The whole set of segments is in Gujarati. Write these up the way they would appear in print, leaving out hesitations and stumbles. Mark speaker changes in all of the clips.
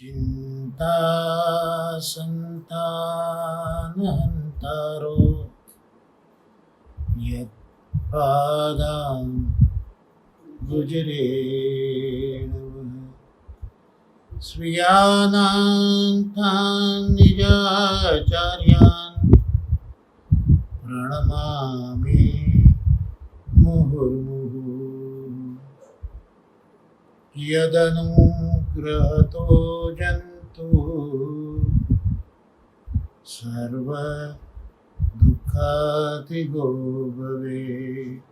Speaker 1: चिंता संतानहंतारो यत्पादां गुजरेणवः स्वीयानां निजाचार्यान् प्रणमामि मुहुर्मुहुः यदनुग्रहतो जन्तुः सर्वदुःखातिगो भवेत्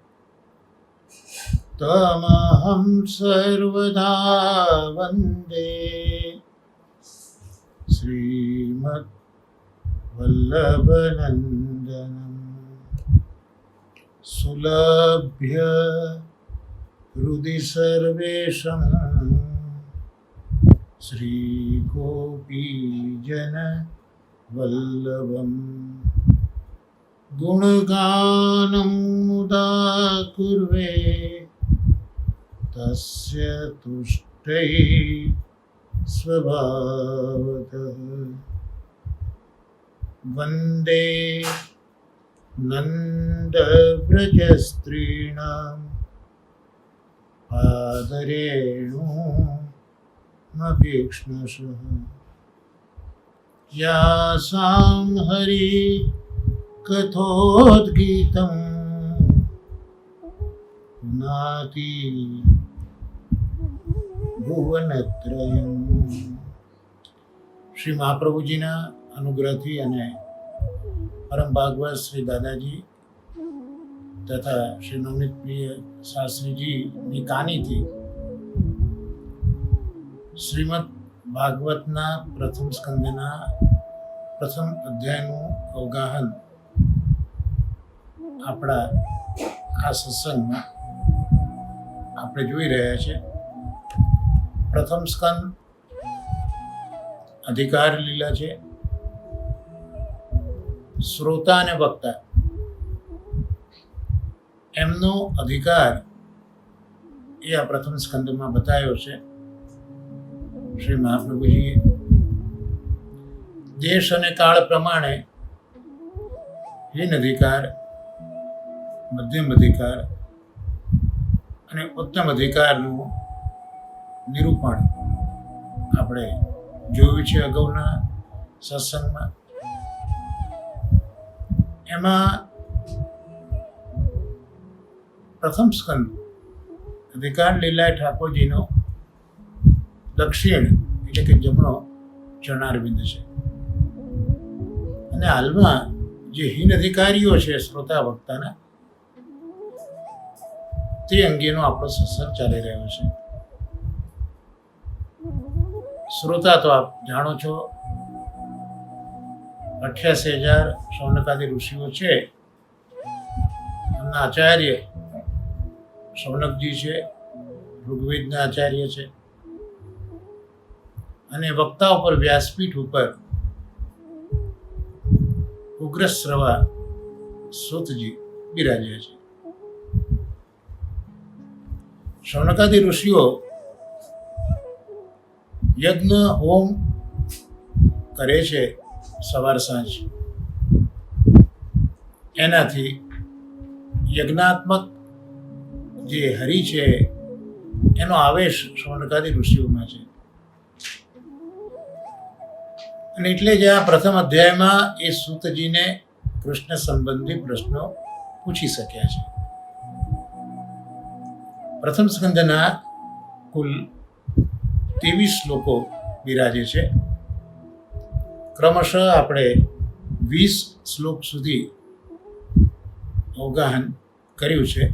Speaker 1: तमहं सर्वदा वन्दे श्रीमद्वल्लभनन्दनं सुलभ्य हृदि सर्वेशं श्रीगोपीजनवल्लभं गुणगानं मुदा कुर्वे तस्य तुष्टै स्वभावतः वन्दे नन्दव्रजस्त्रीणाम् आदरेणुमभीक्ष्णशः यासां हरिकथोद्गीतं पुनाति ભુવનત્રયમ. શ્રી મહાપ્રભુજીના અનુગ્રહથી અને પરમ ભાગવત શ્રી દાદાજી તથા શ્રી નવનીત પ્રિય શાસ્ત્રીજીની કાનીથી શ્રીમદ ભાગવતના પ્રથમ સ્કંદના પ્રથમ અધ્યાયનું અવગાહન આપણા આ સત્સંગમાં આપણે જોઈ રહ્યા છીએ. પ્રથમ સ્કંદ અધિકાર લીલા છે. શ્રોતા અને વક્તા એમનો અધિકાર એ આ પ્રથમ સ્કંદમાં બતાવ્યો છે. શ્રી મહાપ્રભુજીએ દેશ અને કાળ પ્રમાણે હીન અધિકાર, મધ્યમ અધિકાર અને ઉત્તમ અધિકારનું નિરૂપણ આપણે જોયું છે અગાઉના સત્સંગમાં. એમાં પ્રથમ સ્કંદ અધિકાર લીલા ઠાકોરજીનો દક્ષિણ એટલે કે જમણો ચરણારવિંદ છે. અને હાલમાં જે હીન અધિકારીઓ છે શ્રોતા વક્તાના, તે અંગેનો આપણો સત્સંગ ચાલી રહ્યો છે. શ્રોતા તો આપ જાણો છો, 88,000 શૌનકાદી ઋષિઓ છે. એમના આચાર્ય શૌનકજી છે, ઋગ્વેદના આચાર્ય છે. અને વક્તા ઉપર વ્યાસપીઠ ઉપર ઉગ્રશ્રવા સૂતજી બિરાજ્યા છે. શૌનકાદી ઋષિઓ યજ્ઞ હોમ કરે છે સવાર સાંજ. એનાથી યજ્ઞાત્મક જે હરિ છે એનો આવેશ શૌનકાદી ઋષિઓમાં છે. અને એટલે જ આ પ્રથમ અધ્યાયમાં એ સૂતજીને કૃષ્ણ સંબંધી પ્રશ્નો પૂછી શક્યા છે. પ્રથમ સ્કંદના કુલ 23 શ્લોકો બિરાજે છે. ક્રમશઃ આપણે 20 શ્લોક સુધી અવગાહન કર્યું છે.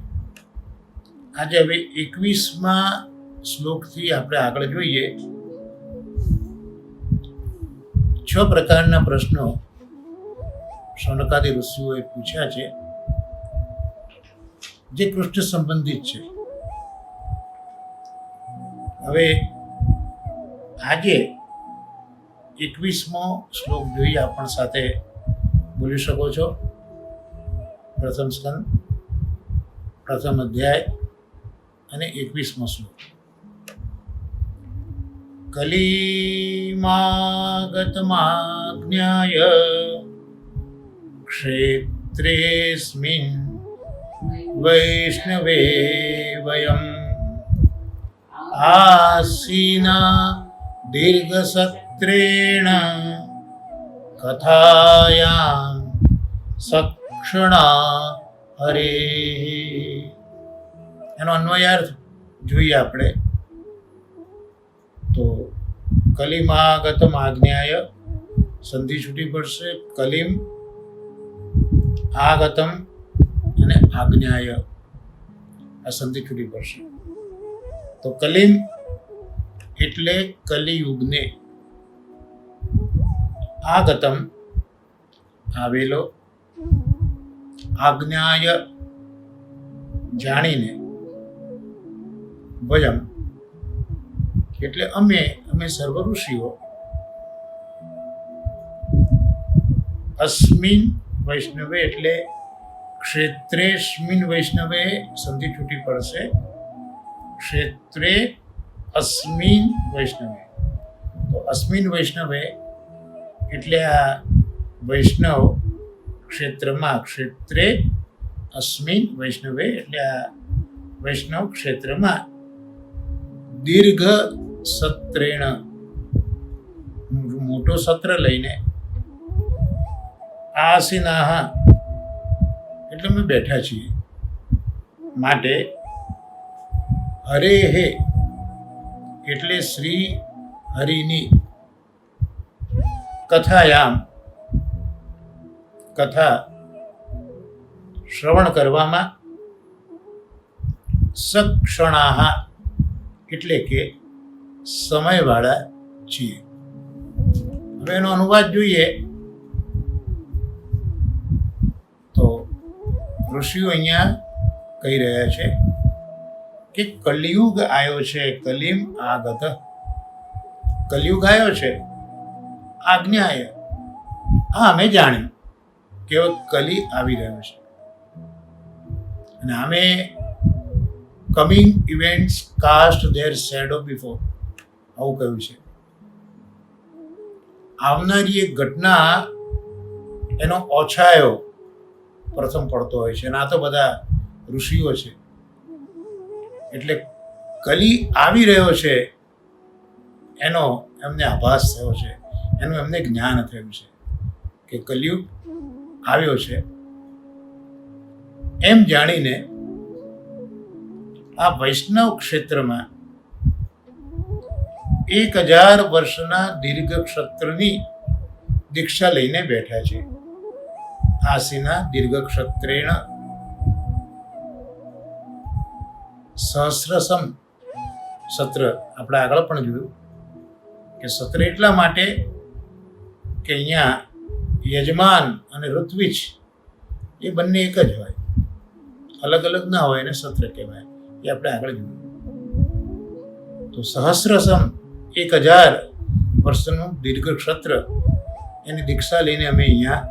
Speaker 1: આજે હવે 21મા શ્લોકથી આપણે આગળ જોઈએ. 6 પ્રકારના પ્રશ્નો શૌનકાદી ઋષિઓએ પૂછ્યા છે, જે કૃષ્ણ સંબંધિત છે. હવે આજે 21મો શ્લોક જોઈએ. આપણ સાથે બોલી શકો છો. પ્રથમ સ્કંદ, પ્રથમ અધ્યાય અને 21મો શ્લોક. કલી કલિમાગતમાજ્ઞાય ક્ષેત્રેસ્મિન વૈષ્ણવે વયમ આસીના દીર્ઘસત્રેણ કથાયામ સક્ષણા હરે. એનો અન્વયાર્થ જોઈએ આપણે તો કલિમાગતમ આજ્ઞાય સંધિ છૂટી પડશે. કલિમ આગતમ અને આજ્ઞાય આ સંધિ છૂટી પડશે. તો કલિમ એટલે કલિયુગને, આગતમ આવેલો, આજ્ઞાય જાણીને, વયમ એટલે અમે સર્વ ઋષિઓ, અસ્મિન વૈષ્ણવે એટલે ક્ષેત્રેસ્મિન વૈષ્ણવે સંધિ છૂટી પડશે. ક્ષેત્રે અસ્મિન વૈષ્ણવે, તો અસ્મિન વૈષ્ણવે એટલે આ વૈષ્ણવ ક્ષેત્રમાં, ક્ષેત્રે અસ્મિન વૈષ્ણવે એટલે આ વૈષ્ણવ ક્ષેત્રમાં દીર્ઘ સત્રેણ મોટો સત્ર લઈને, આસીનાહ એટલે અમે બેઠા છીએ, માટે હરે હે એટલે શ્રી હરિની કથાયામ કથા શ્રવણ કરવામાં, સક્ષણાહ એટલે કે સમયવાળા છીએ. હવે એનો અનુવાદ જોઈએ તો ઋષિઓ અહીંયા કહી રહ્યા છે કે કલિયુગ આવ્યો છે, કલિમ આગત, કલિયુગ આવ્યો છે, આજ્ઞાય હા અમે જાણ્યું કે કલી આવી રહ્યો છે, અને અમે coming events cast their shadow before આવું કહ્યું છે. આવનારી એક ઘટના એનો ઓછાયો પ્રથમ પડતો હોય છે, અને આ તો બધા ઋષિઓ છે. એટલે કલી આવી રહ્યો છે એનો એમને આભાસ થયો છે, એનું એમને જ્ઞાન થયું છે કે કલિયુગ આવ્યો છે. એમ જાણીને આ વૈષ્ણવ ક્ષેત્રમાં 1000 વર્ષના દીર્ઘ ક્ષત્રની દીક્ષા લઈને બેઠા છે. આસીના દીર્ઘ ક્ષત્રેણ સહસ્રસમ સત્ર આપણે આગળ પણ જોયું કે સત્ર એટલા માટે કે અહીંયા યજમાન અને ઋત્વિજ એ બંને એક જ હોય, અલગ અલગ ના હોય, એને સત્ર કહેવાય. એ આપણે આગળ જોયું. તો સહસ્રસમ 1000 વર્ષનું દીર્ઘ ક્ષત્ર એની દીક્ષા લઈને અમે અહીંયા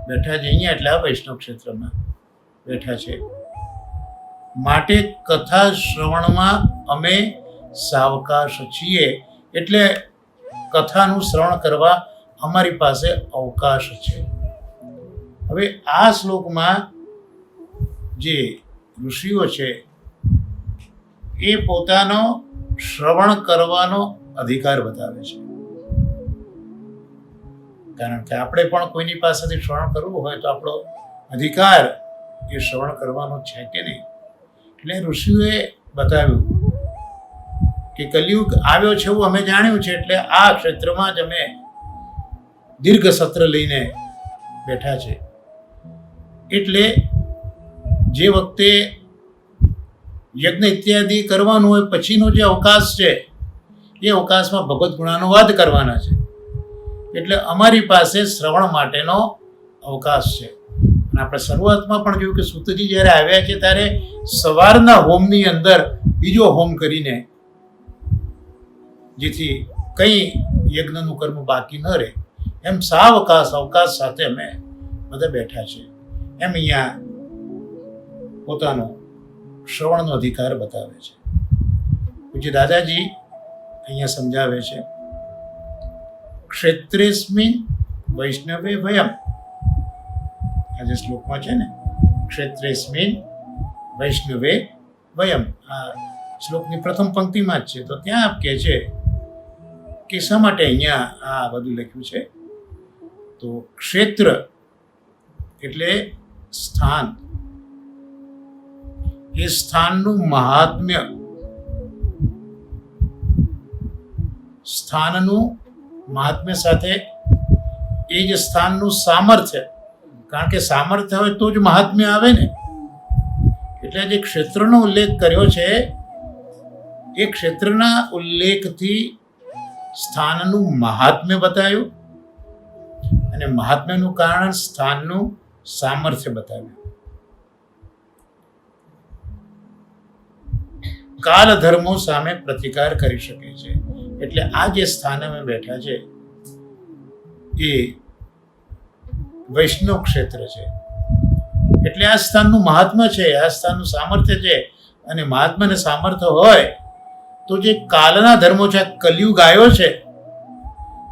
Speaker 1: બેઠા છે. અહીંયા એટલે આ વૈષ્ણવ ક્ષેત્રમાં બેઠા છે, માટે કથા શ્રવણમાં અમે સાવકાશ છીએ. એટલે કથાનું શ્રવણ કરવા અમારી પાસે અવકાશ છે. હવે આ શ્લોકમાં જે ઋષિઓ છે એ પોતાનો શ્રવણ કરવાનો અધિકાર બતાવે છે. કારણ કે આપણે પણ કોઈની પાસેથી શ્રવણ કરવું હોય તો આપણો અધિકાર એ શ્રવણ કરવાનો છે કે નહીં. એટલે ઋષિઓએ બતાવ્યું કે કલિયુગ આવ્યો છે એવું અમે જાણ્યું છે, એટલે આ ક્ષેત્રમાં જ અમે દીર્ઘ સત્ર લઈને બેઠા છે. એટલે જે વખતે યજ્ઞ ઇત્યાદિ કરવાનું હોય પછીનો જે અવકાશ છે એ અવકાશમાં ભગવદ્ ગુણાનુવાદ કરવાના છે. એટલે અમારી પાસે શ્રવણ માટેનો અવકાશ છે. અને આપણે શરૂઆતમાં પણ જોયું કે સૂતજી જ્યારે આવ્યા છે ત્યારે સવારના હોમની અંદર બીજો હોમ કરીને, જેથી કંઈ યજ્ઞનું કર્મ બાકી ન રહે, એમ અવકાશ સાથે અમે બધા બેઠા છે. એમ અહીંયા પોતાનો શ્રવણનો અધિકાર બતાવે છે. પૂજ્ય દાદાજી અહીંયા સમજાવે છે ક્ષેત્રેસ્મિન વૈષ્ણવે વયમ, આ જે શ્લોકમાં છે ને, ક્ષેત્રેસ્મિન વૈષ્ણવે વયમ, આ શ્લોકની પ્રથમ પંક્તિમાં જ છે. તો ત્યાં આપ કહે છે કે શા માટે અહીંયા આ બધું લખ્યું છે? તો ક્ષેત્ર એટલે સ્થાન, એ સ્થાનનું મહાત્મ્ય, સ્થાનનું મહાત્મ્ય સાથે એ જ સ્થાનનું સામર્થ્ય, કારણ કે સામર્થ્ય હોય તો જ મહાત્મ્ય આવે ને. એટલે જે ક્ષેત્રનો ઉલ્લેખ કર્યો છે એ ક્ષેત્રના ઉલ્લેખથી સ્થાનનું મહાત્મ્ય બતાવ્યું અને મહાત્મ્યનું કારણ સ્થાનનું સામર્થ્ય બતાવ્યું. કાલ ધર્મો સામે પ્રતિકાર કરી શકે છે. એટલે આ જે સ્થાને અમે બેઠા છે એ વૈષ્ણવ ક્ષેત્ર છે. એટલે આ સ્થાનનું મહાત્મ્ય છે, આ સ્થાનનું સામર્થ્ય છે. અને મહાત્મ્ય અને સામર્થ્ય હોય તો જે કાલના ધર્મો છે, કલયુગ આવ્યો છે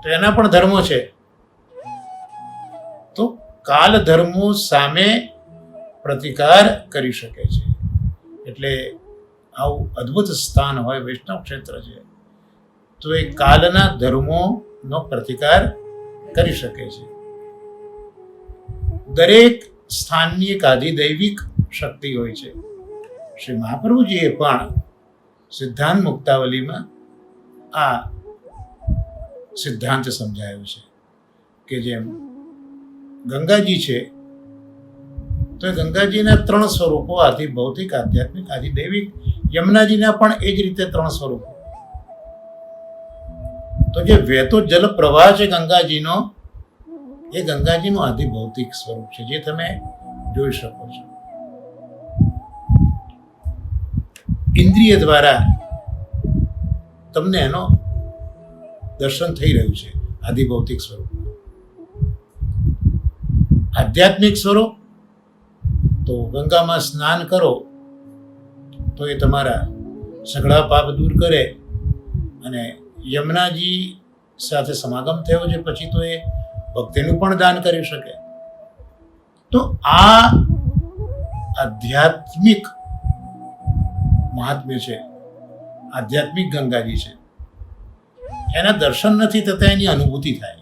Speaker 1: તો એના પણ ધર્મો છે, તો કાલ ધર્મો સામે પ્રતિકાર કરી શકે છે. એટલે આવું અદ્ભુત સ્થાન હોય, વૈષ્ણવ ક્ષેત્ર છે, તો એ કાલના ધર્મોનો પ્રતિકાર કરી શકે છે. દરેક સ્થાનની એક આધિદૈવિક શક્તિ હોય છે. શ્રી મહાપ્રભુજીએ પણ સિદ્ધાંત મુક્તાવલીમાં આ સિદ્ધાંત સમજાયો છે કે જેમ ગંગાજી છે તો એ ગંગાજીના 3 સ્વરૂપો, આદિ ભૌતિક, આધ્યાત્મિક, આદિ દૈવિક. યમુનાજીના પણ એ જ રીતે 3 સ્વરૂપો. તો જે વહેતો જલ પ્રવાહ છે ગંગાજીનો, એ ગંગાજીનું આદિ ભૌતિક સ્વરૂપ છે, જે તમે જોઈ શકો છો. ઇન્દ્રિય દ્વારા તમને એનો દર્શન થઈ રહ્યું છે, આદિ ભૌતિક સ્વરૂપ. આધ્યાત્મિક સ્વરૂપ તો ગંગામાં સ્નાન કરો તો એ તમારા સઘળા પાપ દૂર કરે, અને યમુનાજી સાથે સમાગમ થયો છે પછી તો એ ભક્તિનું પણ દાન કરી શકે. તો આ આધ્યાત્મિક મહાત્મ્ય છે, આધ્યાત્મિક ગંગાજી છે. એના દર્શન નથી થતા, એની અનુભૂતિ થાય.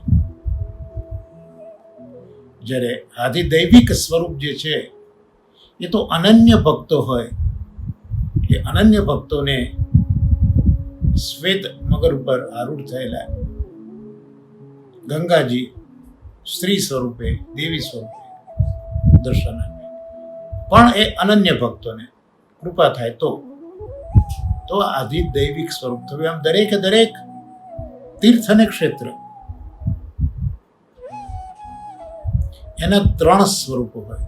Speaker 1: જ્યારે આધિદૈવિક સ્વરૂપ જે છે એ તો અનન્ય ભક્તો હોય, એ અનન્ય ભક્તોને શ્વેત મગર ઉપર આરૂઢ થયેલા ગંગાજી સ્ત્રી સ્વરૂપે, દેવી સ્વરૂપે દર્શન આપે. પણ એ અનન્ય ભક્તોને કૃપા થાય તો આધિદૈવિક સ્વરૂપ થયું. આમ દરેક તીર્થ અને ક્ષેત્ર એના 3 સ્વરૂપો હોય.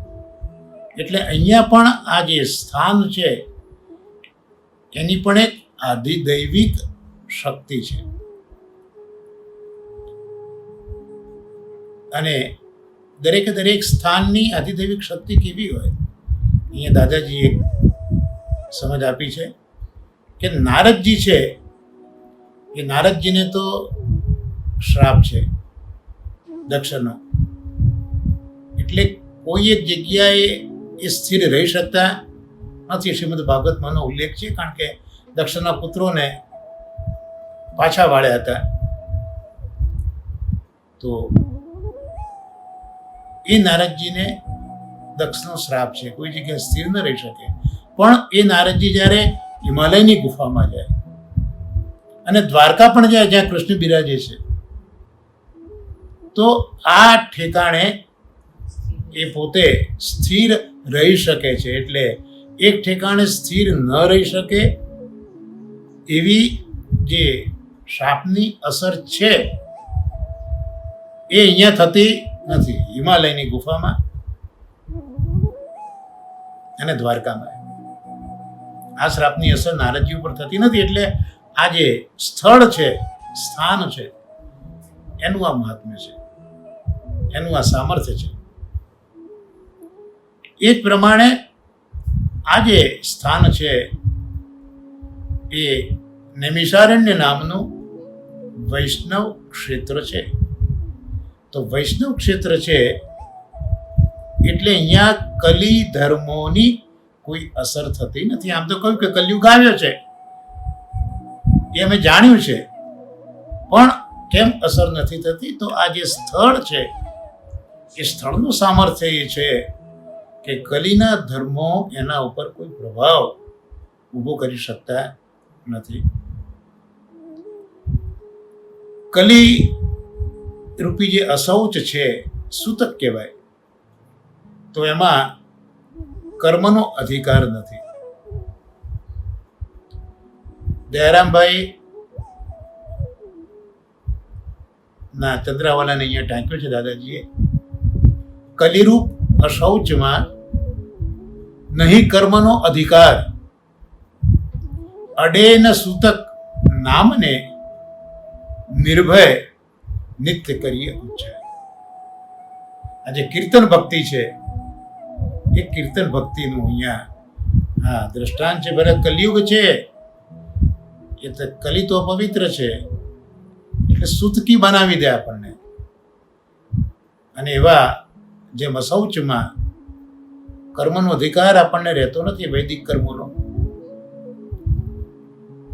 Speaker 1: એટલે અહીંયા પણ આ જે સ્થાન છે એની પણ એક આધિદૈવિક શક્તિ છે. અને દરેક સ્થાનની આધિદૈવિક શક્તિ કેવી હોય, અહીંયા દાદાજીએ એક સમજ આપી છે કે નારદજી છે, એ નારદજીને તો શ્રાપ છે દક્ષનો. એટલે કોઈ એક જગ્યાએ એ સ્થિર રહી શકતા નથી. શ્રીમદ ભાગવતમાંનો ઉલ્લેખ છે, કારણ કે દક્ષના પુત્રોને પાછા વાળ્યા હતા. તો એ નારદજીને દક્ષનો શ્રાપ છે, કોઈ જગ્યાએ સ્થિર ન રહી શકે. પણ એ નારદજી જ્યારે હિમાલયની ગુફામાં જાય અને દ્વારકા પણ જાય જ્યાં કૃષ્ણ બિરાજે છે, તો આ ઠેકાણે એ પોતે સ્થિર રહી શકે છે. એટલે એક ઠેકાણે સ્થિર ન રહી શકે એવી જે શાપની અસર છે એ અહીંયા થતી નથી, હિમાલયની ગુફામાં અને દ્વારકામાં. આ શ્રાપની અસર નારદજી ઉપર થતી નથી. એટલે આ જે સ્થળ છે, સ્થાન છે, એનું આ મહાત્મ્ય છે, એનું આ સામર્થ્ય છે. એ જ પ્રમાણે આ જે સ્થાન છે એ નૈમિષારણ્ય નામનું વૈષ્ણવ ક્ષેત્ર છે. તો વૈષ્ણવ ક્ષેત્ર છે એટલે અહીંયા કલી ધર્મોની કોઈ અસર થતી નથી. આમ તો કહ્યું કે કલયુગ આવ્યો છે એ અમે જાણ્યું છે, પણ કેમ અસર નથી થતી? તો આ જે સ્થળ છે એ સ્થળનું સામર્થ્ય એ છે કે કલીના ધર્મો એના ઉપર કોઈ પ્રભાવ ઊભો કરી શકતા નથી. કલી રૂપી જે અશૌચ છે, સૂતક કહેવાય, તો એમાં કર્મનો અધિકાર નથી. દયારામભાઈ ના ચંદ્રાવાલાને અહીંયા ટાંક્યો છે દાદાજીએ. કલિરૂપ અશૌચમાં નહીં કર્મનો અધિકાર, અડે ન સૂતક નામને નિર્ભય નિત્ય કરીએ ઉચ્ચાર. આ જે કીર્તન ભક્તિ છે એ કીર્તન ભક્તિનું અહીંયા દ્રષ્ટાંત છે. ભલે કલિયુગ છે, એ તો કલી તો પવિત્ર છે એટલે સૂતકી બનાવી દે આપણને. અને એવા જેમ અશૌચમાં કર્મનો અધિકાર આપણને રહેતો નથી, વૈદિક કર્મોનો,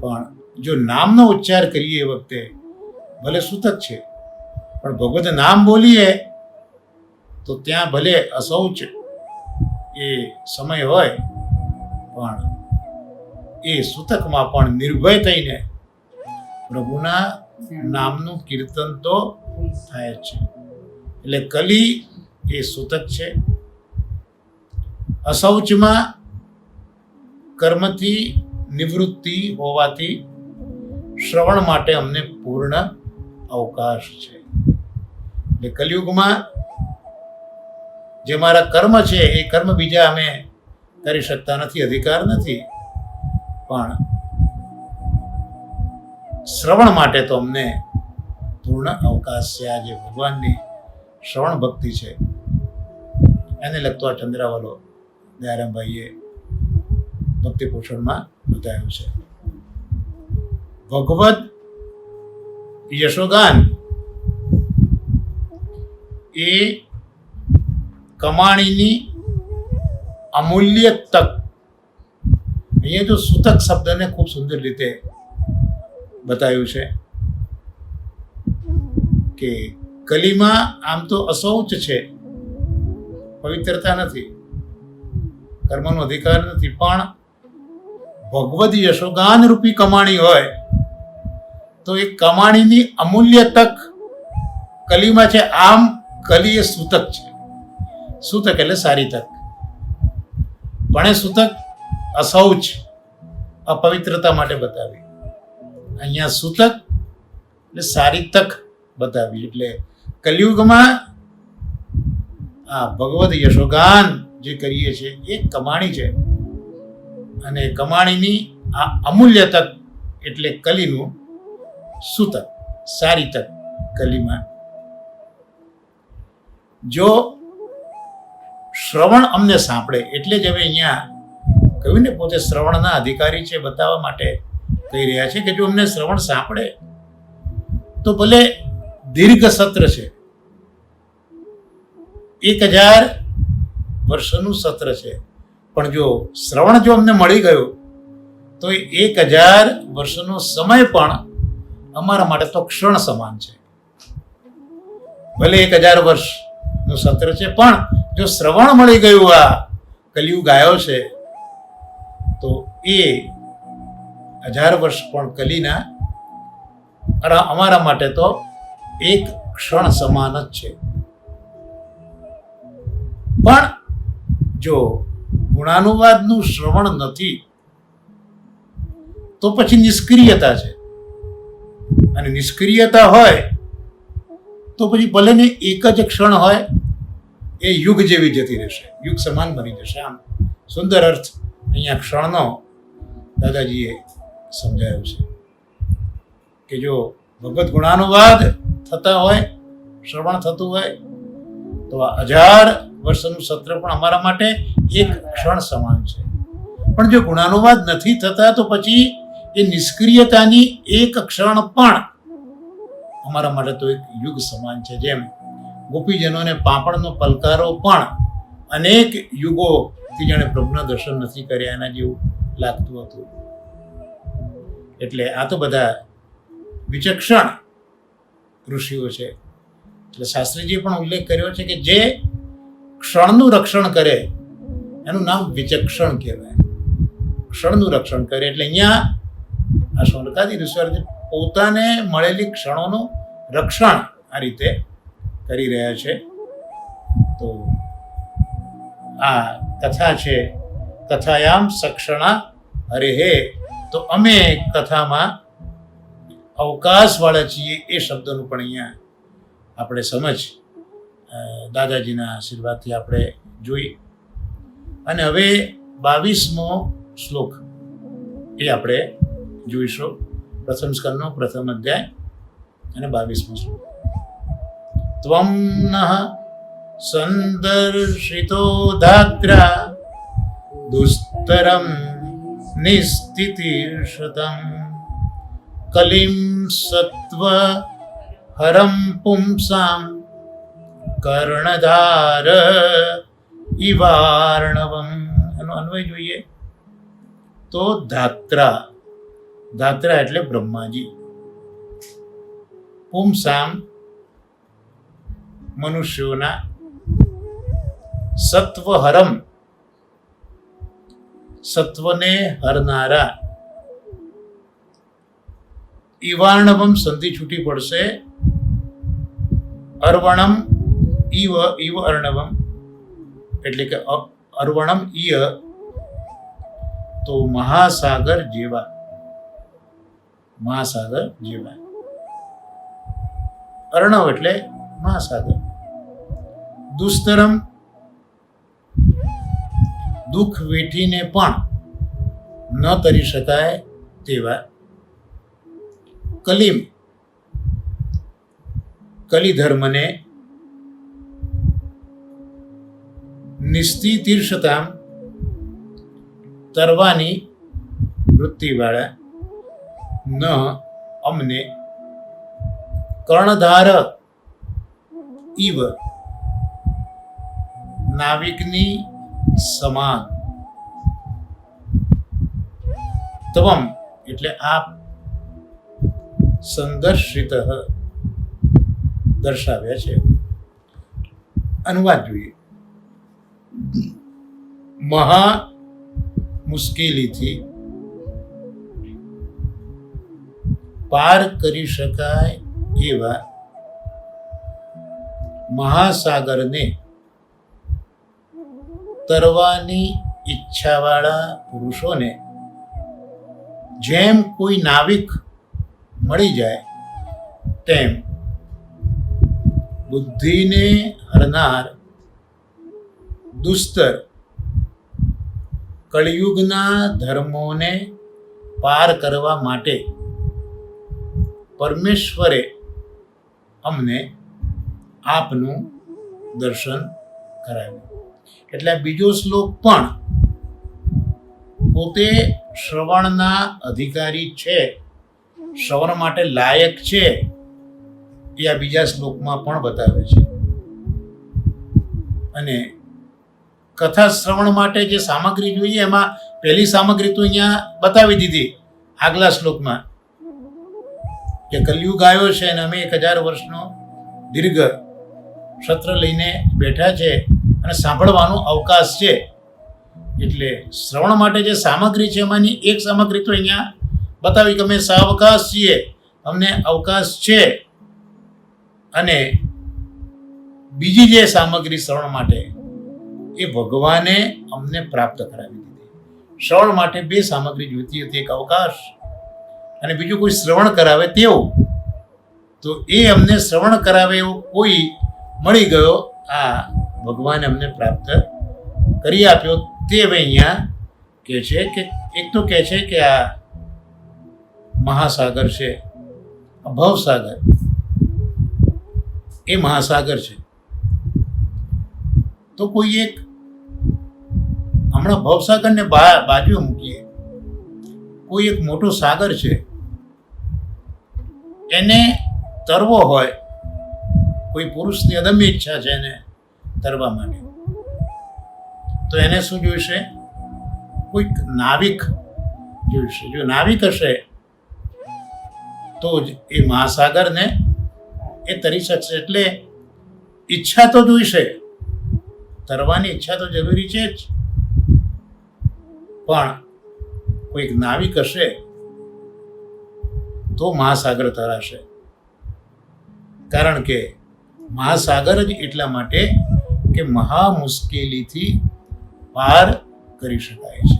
Speaker 1: પણ જો નામનો ઉચ્ચાર કરીએ એ વખતે ભલે સૂતક છે પણ ભગવત નામ બોલીએ તો ત્યાં ભલે અશૌચ એ સમય હોય પણ એ સૂતકમાં પણ નિર્ભય થઈને પ્રભુના નામનું કીર્તન તો થાય છે. એટલે કલી એ સૂતક છે. અશૌચમાં કર્મથી નિવૃત્તિ હોવાથી શ્રવણ માટે અમને પૂર્ણ અવકાશ છે. એટલે કલિયુગમાં જે મારા કર્મ છે એ કર્મ બીજા અમે કરી શકતા નથી, અધિકાર નથી, પણ શ્રવણ માટે તો અમને પૂર્ણ અવકાશ છે. આ જે ભગવાનની શ્રવણ ભક્તિ છે એને લગતો આ ચંદ્રાવાલો દયારામભાઈએ ભક્તિ પોષણમાં બતાવ્યું છે. ભગવદ યશોગાન એ કમાણીની અમૂલ્ય તક. અહીંયા જો સૂતક શબ્દને ખૂબ સુંદર રીતે બતાવ્યું છે કે કલીમાં આમ તો અશૌચ છે, પવિત્રતા નથી, કર્મનો અધિકાર નથી, પણ ભગવદ યશોગાન રૂપી કમાણી હોય તો એ કમાણીની અમૂલ્ય તક કલીમાં છે. આમ કલી એ સૂતક છે. સૂતક એટલે સારી તક, પણ એ સૂતક અશૌચ અપવિત્રતા માટે બતાવી. અહીંયા સૂતક એટલે સારી તક બતાવી. એટલે કલિયુગમાં આ ભગવદ યશોગાન જે કરીએ છીએ એ કમાણી છે, અને કમાણીની આ અમૂલ્ય તક એટલે કલીનું સૂતક, સારી તક કલીમાં. જો શ્રવણ અમને સાંભળે, એટલે જ હવે અહીંયા કહ્યું ને પોતે શ્રવણના અધિકારી છે બતાવવા માટે કહી રહ્યા છે કે જો અમને શ્રવણ સાંભળે તો ભલે દીર્ઘ સત્ર છે, 1000 વર્ષનું સત્ર છે, પણ જો શ્રવણ જો અમને મળી ગયું તો એ 1000 વર્ષનો સમય પણ અમારા માટે તો ક્ષણ સમાન છે. ભલે 1000 વર્ષનું સત્ર છે, પણ જો શ્રવણ મળી ગયું, આ કલિયુગ આવ્યો છે, તો એ 1000 વર્ષ પણ કલીના અમારા માટે તો એક ક્ષણ સમાન જ છે. પણ જો ગુણાનુવાદનું શ્રવણ નથી તો પછી નિષ્ક્રિયતા છે, અને નિષ્ક્રિયતા હોય તો પછી ભલે ને એક જ ક્ષણ હોય એ યુગ જેવી જતી રહેશે, યુગ સમાન બની જશે. આમ સુંદર અર્થ અહીંયા ક્ષણનો દાદાજીએ સમજાયો છે કે જો ભગવત ગુણાનુવાદ થતા હોય, શ્રવણ થતું હોય, તો આ 1000 વર્ષનું સત્ર પણ અમારા માટે એક ક્ષણ સમાન છે. પણ જો ગુણાનુવાદ નથી થતા તો પછી એ નિષ્ક્રિયતાની એક ક્ષણ પણ અમારા માટે તો એક યુગ સમાન છે. જેમ ગોપીજનોને પાપણનો પલકારો પણ અનેક યુગોથી જાણે પ્રભુના દર્શન નથી કર્યા એના જેવું લાગતું હતું. એટલે આ તો બધા વિચક્ષણ ઋષિઓ છે. એટલે શાસ્ત્રીજીએ પણ ઉલ્લેખ કર્યો છે કે જે ક્ષણનું રક્ષણ કરે એનું નામ વિચક્ષણ કહેવાય. ક્ષણનું રક્ષણ કરે એટલે અહીંયા આ શૌનકાદિ ઋષિ પોતાને મળેલી ક્ષણોનું રક્ષણ આ રીતે કરી રહ્યા છે. તો આ કથા છે. કથાયામ સક્ષણા અરે હે, તો અમે કથામાં અવકાશવાળા છીએ એ શબ્દનું પણ અહીંયા આપણે સમજ દાદાજીના આશીર્વાદથી આપણે જોઈ. અને હવે 22મો શ્લોક એ આપણે જોઈશું. પ્રથમ સ્કંદનો પ્રથમ અધ્યાય અને 22મો શ્લોક. ત્વમ નઃ સંદર્શિતો ધાત્રા દુસ્તરમ નિસ્થિતિર્ષતમ કલિમ સત્વ હરમ પુંસામ કર્ણધાર ઇવાર્ણવમ. એનો અન્વય જોઈએ તો ધાત્રા, ધાત્રા એટલે બ્રહ્માજી, પુંસામ મનુષ્યોના, સત્વહરમ સત્વને હરનારા, ઇવાર્ણવમ સંધિ છૂટી પડશે, અર્વણમ ઇવ ઇવ અર્ણવમ એટલે કે અર્વણમ ઇય, તો મહાસાગર જેવા, મહાસાગર જેવા. અર્ણવ એટલે મહાસાગર. દુસ્તરમ દુઃખ વેઠીને પણ ન તરી શકાય તેવા. કલિમ કલિધર્મને, નિસ્થિતિર્ષતામ તરવાની વૃત્તિવાળા, ન અમને, કર્ણધાર ઇવ નાવિકની સમાન. ત્વમ એટલે આપ, સંદર્શિત દર્શાવ્યા છે. અનુવાદ જોઈએ. મહા મુશ્કેલીથી પાર કરી શકાય એવા મહાસાગરને તરવાની ઈચ્છાવાળા પુરુષોને જેમ કોઈ નાવિક મળી જાય તેમ બુદ્ધિને હરનાર દુસ્તર કળિયુગના ધર્મોને પાર કરવા માટે પરમેશ્વરે અમને આપનું દર્શન કરાવ્યું. એટલે બીજો શ્લોક પણ પોતે શ્રવણના અધિકારી છે, શ્રવણ માટે લાયક છે, એ આ બીજા શ્લોકમાં પણ બતાવે છે. અને કથા શ્રવણ માટે જે સામગ્રી જોઈએ એમાં પહેલી સામગ્રી તો અહીંયા બતાવી દીધી આગલા શ્લોકમાં, કે કલયુગ આવ્યો છે અને અમે 1000 વર્ષનો દીર્ઘ સત્ર લઈને બેઠા છે અને સાંભળવાનો અવકાશ છે. એટલે શ્રવણ માટે જે સામગ્રી છે એમાંની એક સામગ્રી તો અહીંયા બતાવી કે અમે સાવકાશ છીએ, અમને અવકાશ છે. અને બીજી જે સામગ્રી શ્રવણ માટે એ ભગવાને અમને પ્રાપ્ત કરાવી દીધી. શ્રવણ માટે 2 સામગ્રી જોઈતી હતી, એક અવકાશ અને બીજું કોઈ શ્રવણ કરાવે તેવું. તો એ અમને શ્રવણ કરાવે એવો કોઈ મળી ગયો, આ ભગવાને અમને પ્રાપ્ત કરી આપ્યો. તે હવે અહીંયા કહે છે કે એક તો કહે છે કે આ મહાસાગર છે, ભવસાગર એ મહાસાગર છે. તો કોઈ એક હમણાં ભવસાગરને બાજુ મૂકીએ, કોઈ એક મોટો સાગર છે, એને તરવો હોય, કોઈ પુરુષની અદમ્ય ઈચ્છા છે એને તરવા માટે, તો એને શું જોઈશે? કોઈક નાવિક જોઈશે. જો નાવિક હશે તો જ એ મહાસાગરને એ તરી શકશે. એટલે ઈચ્છા તો જોઈશે, તરવાની ઈચ્છા તો જરૂરી છે જ, પણ કોઈક નાવિક હશે તો મહાસાગર તરાશે. કારણ કે મહાસાગર જ એટલા માટે કે મહા મુશ્કેલીથી પાર કરી શકાય છે.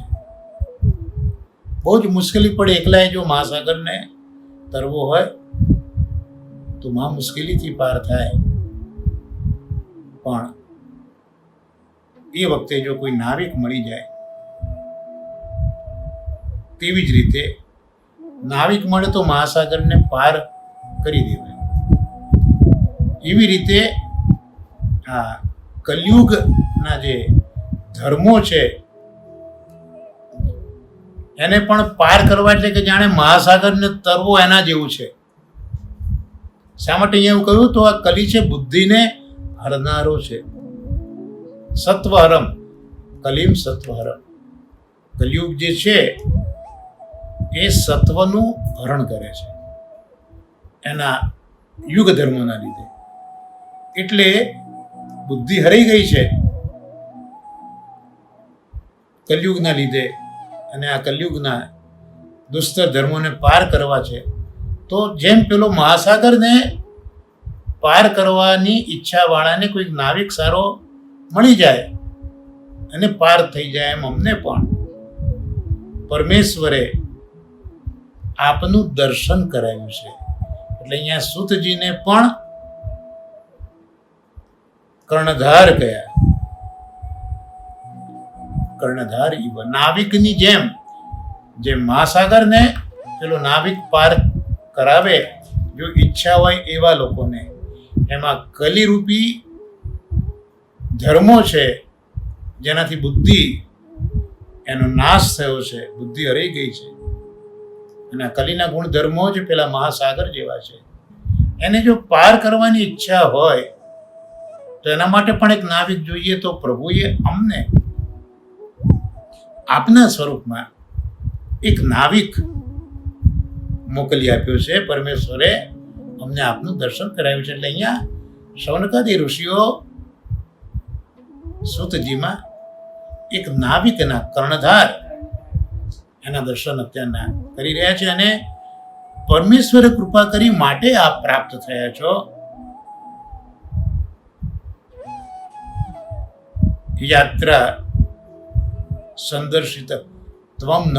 Speaker 1: બહુ જ મુશ્કેલી પડે એકલાએ જો મહાસાગરને તરવો હોય તો મહા મુશ્કેલીથી પાર થાય, પણ એ વખતે જો કોઈ નાવિક મળી જાય, તેવી જ રીતે નાવિક મળે તો મહાસાગરને પાર કરી દેવાય. એવી રીતે આ કલયુગના જે ધર્મો છે એને પણ પાર કરવા, એટલે કે જાણે મહાસાગરને તરવો એના જેવું છે. શા માટે અહીંયા એવું કહ્યું? તો આ કલી છે બુદ્ધિને હરનારો છે. સત્વહરમ, કલીમ સત્વહરમ. કલયુગ જે છે એ સત્વનું હરણ કરે છે એના યુગ ધર્મોના લીધે. એટલે બુદ્ધિ હરાઈ ગઈ છે કલયુગના લીધે, અને આ કલયુગના દુસ્તર ધર્મોને પાર કરવા છે. તો જેમ પેલો મહાસાગરને પાર કરવાની ઈચ્છાવાળાને કોઈક નાવિક સારો મળી જાય અને પાર થઈ જાય, એમ અમને પણ પરમેશ્વરે આપનું દર્શન કરાવ્યું છે. એટલે અહીંયા સૂતજીને પણ કર્ણધાર કયા. કર્ણધાર ઈવ, નાવિકની જેમ મહાસાગરને પેલો નાવિક પાર કરાવે, જો ઈચ્છા હોય એવા લોકોને, એમાં કલિરૂપી ધર્મો છે જેનાથી બુદ્ધિ એનો નાશ થયો છે, બુદ્ધિ હરાઈ ગઈ છે, અને કલીના ગુણધર્મો જ પેલા મહાસાગર જેવા છે. એને જો પાર કરવાની ઈચ્છા હોય તો એના માટે પણ એક નાવિક જોઈએ. તો પ્રભુએ અમને આપના સ્વરૂપમાં એક નાવિક મોકલી આપ્યો છે. પરમેશ્વરે અમને આપનું દર્શન કરાવ્યું છે. એટલે અહીંયા શૌનકાદી ઋષિઓ સૂતજીમાં એક નાવિકના, કર્ણધાર એના દર્શન અત્યારના કરી રહ્યા છે. અને પરમેશ્વરે કૃપા કરી માટે આપ પ્રાપ્ત થયા છો. યાત્રા સંદર્શિત ત્વમ ન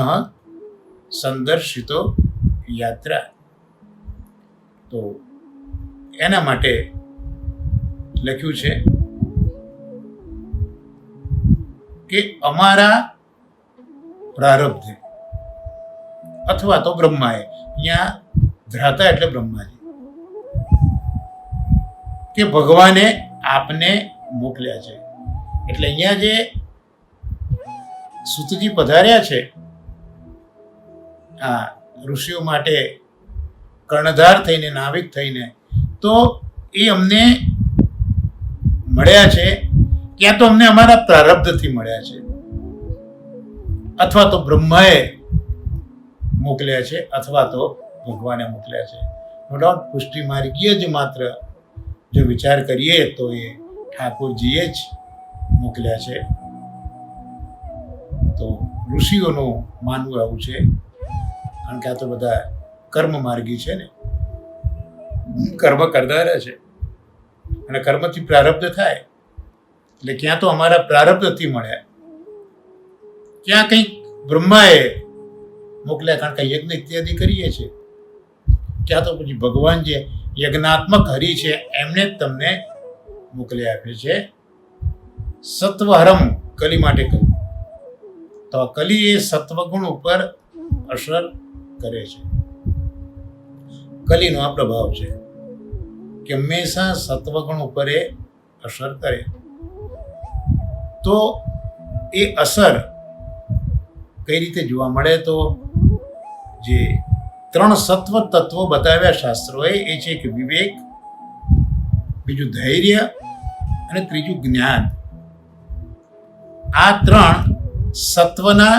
Speaker 1: સંદર્શિતો યાત્રા. તો એના માટે લખ્યું છે કે અમારા પ્રારબ્ધે અથવા તો બ્રહ્માએ, અહીંયા ધ્રાતા એટલે બ્રહ્માજી, કે ભગવાને આપને મોકલ્યા છે. એટલે અહીંયા જે સૂતજી પધાર્યા છે આ ઋષિઓ માટે કર્ણધાર થઈને, નાવિક થઈને, તો એ અમને મળ્યા છે, ક્યાં તો અમને અમારા પ્રારબ્ધથી મળ્યા છે, અથવા તો બ્રહ્માએ મોકલ્યા છે, અથવા તો ભગવાને મોકલ્યા છે. નો ડાઉટ પુષ્ટિ માર્ગીય જ માત્ર જો વિચાર કરીએ તો એ ઠાકોરજીએ જ મોકલ્યા છે. તો ઋષિઓનું માનવું આવું છે, કારણ કે આ તો બધા કર્મ માર્ગી છે ને, કર્મ કરનારા છે, અને કર્મથી પ્રારબ્ધ થાય. એટલે ક્યાં તો અમારા પ્રારબ્ધથી મળ્યા, ક્યાં કંઈક બ્રહ્માએ મોકલ્યા, કારણ કે યજ્ઞ ઇત્યાદિ કરીએ છીએ. ક્યાં તો પછી ભગવાન જે યજ્ઞાત્મક હરિ છે એમને જ તમને મોકલી આપે છે. સત્વહરમ, કલી માટે કહ્યું. તો કલી એ સત્વગુણ ઉપર અસર કરે છે. કલીનો આ પ્રભાવ છે કે હંમેશા સત્વગુણ ઉપર એ અસર કરે. તો એ અસર કઈ રીતે જોવા મળે? તો જે ત્રણ સત્વ તત્વો બતાવ્યા શાસ્ત્રોએ. એ છે કે વિવેક, બીજું ધૈર્ય અને ત્રીજું જ્ઞાન. આ ત્રણ સત્વના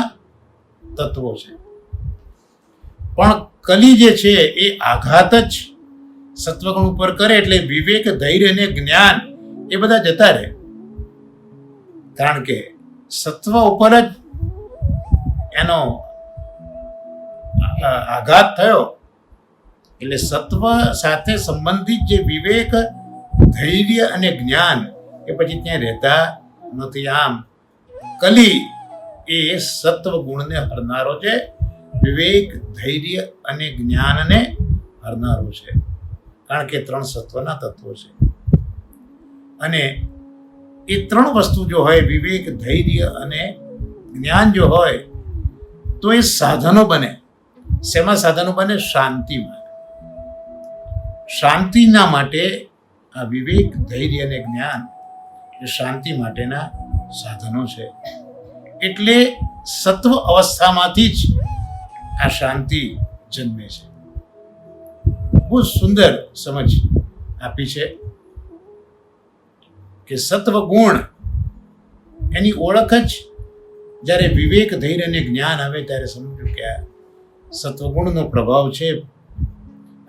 Speaker 1: તત્વો છે. પણ કલી જે છે એ આઘાત જ સત્વગુણ ઉપર કરે એટલે વિવેક, ધૈર્ય અને જ્ઞાન એ બધા જતા રહે. કારણ કે સત્વ ઉપર જ એનો આઘાત થયો એટલે સત્વ સાથે સંબંધિત જે વિવેક, ધૈર્ય અને જ્ઞાન એ પછી ત્યાં રહેતા નથી. આમ કલી એ સત્વ ગુણને હરનારો છે, વિવેક, ધૈર્ય અને જ્ઞાનને હરનારો છે. કારણ કે ત્રણ સત્વના તત્વો છે અને એ ત્રણ વસ્તુ જો હોય, વિવેક, ધૈર્ય અને જ્ઞાન જો હોય તો એ સાધનો બને. શેમાં સાધનો બને? શાંતિમાં. શાંતિના માટે આ વિવેક, ધૈર્ય અને જ્ઞાન એ શાંતિ માટેના સાધનો છે. એટલે સત્વ અવસ્થામાંથી જ આ શાંતિ જન્મે છે. બહુ સુંદર સમજ આપી છે કે સત્વ ગુણ એની ઓળખ જ જ્યારે વિવેક, ધૈર્ય અને જ્ઞાન આવે ત્યારે સમજ્યું કે આ સત્વગુણનો પ્રભાવ છે.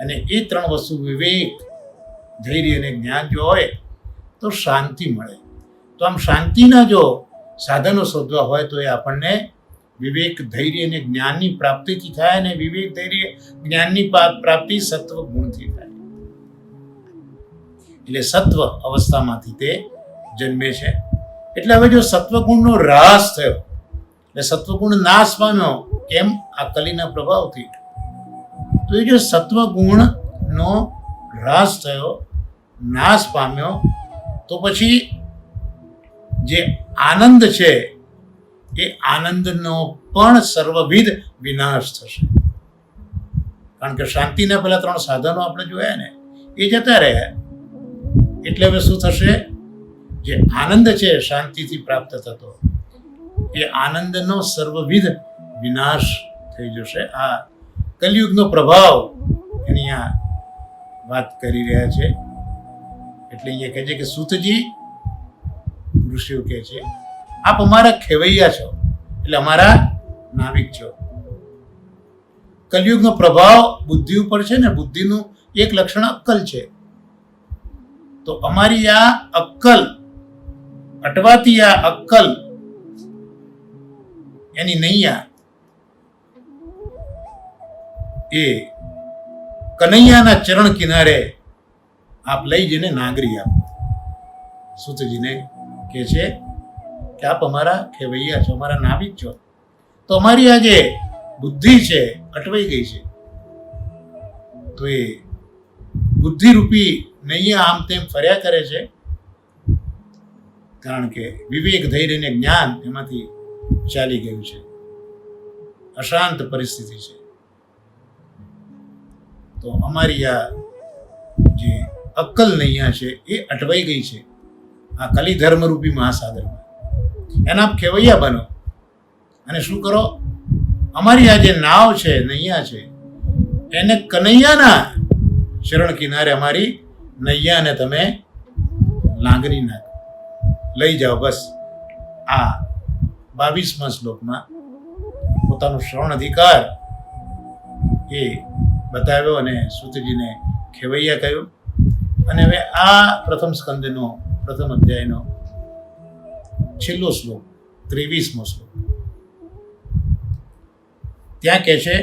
Speaker 1: અને એ ત્રણ વસ્તુ વિવેક, ધૈર્ય અને જ્ઞાન જો હોય તો શાંતિ મળે. તો આમ શાંતિના જો સાધનો શોધવા હોય તો એ આપણને વિવેક, ધૈર્ય અને જ્ઞાનની પ્રાપ્તિથી થાય. અને વિવેક, ધૈર્ય, જ્ઞાનની પ્રાપ્તિ સત્વ ગુણથી થાય. એટલે સત્વ અવસ્થામાંથી તે જન્મે છે. એટલે હવે જો સત્વગુણનો હ્રાસ થયો એટલે સત્વગુણ નાશ પામ્યો, કેમ? આ કલીના પ્રભાવથી. તો એ જો સત્વગુણનો હ્રાસ થયો, નાશ પામ્યો, તો પછી જે આનંદ છે એ આનંદનો પણ સર્વવિધ વિનાશ થશે. કારણ કે શાંતિના પેલા ત્રણ સાધનો આપણે જોયા ને એ જતા રહ્યા. એટલે હવે શું થશે? જે આનંદ છે શાંતિથી પ્રાપ્ત થતો, એ આનંદનો સર્વવિધ વિનાશ થઈ જશે. આ કલિયુગનો પ્રભાવ એની આ વાત કરી રહ્યા છે. એટલે અહીંયા કહે છે કે સૂતજી, ઋષિઓ કહે છે, આપ અમારા ખેવૈયા છો, એટલે અમારા નાવિક છો. કલિયુગનો પ્રભાવ બુદ્ધિ ઉપર છે ને, બુદ્ધિનું એક લક્ષણ અક્કલ છે. તો અમારી આ અક્કલ, અટવાતી આ અક્કલ એની નૈયા એ કનૈયાના ચરણ કિનારે આપ લઈ જઈને નાગરી આપો. સૂતજીને કહે છે કે આપ અમારા ખેવૈયા છો, અમારા નાવિક છો. તો અમારી આ જે બુદ્ધિ છે અટવાઈ ગઈ છે, તો એ બુદ્ધિરૂપી નૈયા આમ તેમ ફર્યા કરે છે. કારણ કે વિવેક, ધૈર્ય અને જ્ઞાન એમાંથી ચાલી ગયું છે. અશાંત પરિસ્થિતિ છે. તો અમારી આ જે અક્કલ નૈયા છે એ અટવાઈ ગઈ છે આ કલી ધર્મરૂપી મહાસાગરમાં. એના આપ ખેવૈયા બનો અને શું કરો? અમારી આ જે નાવ છે, નૈયા છે, એને કનૈયાના ચરણ કિનારે અમારી નૈયાને તમે લાંગરી નાખો, લઈ જાઓ. બસ આ 22મા શ્લોકમાં પોતાનો શ્રવણ અધિકાર એ બતાવ્યો અને સૂતજીને ખેવૈયા કહ્યું. અને હવે આ પ્રથમ સ્કંદનો, પ્રથમ અધ્યાયનો છેલ્લો શ્લોક, 23મો શ્લોક, ત્યાં કહે છે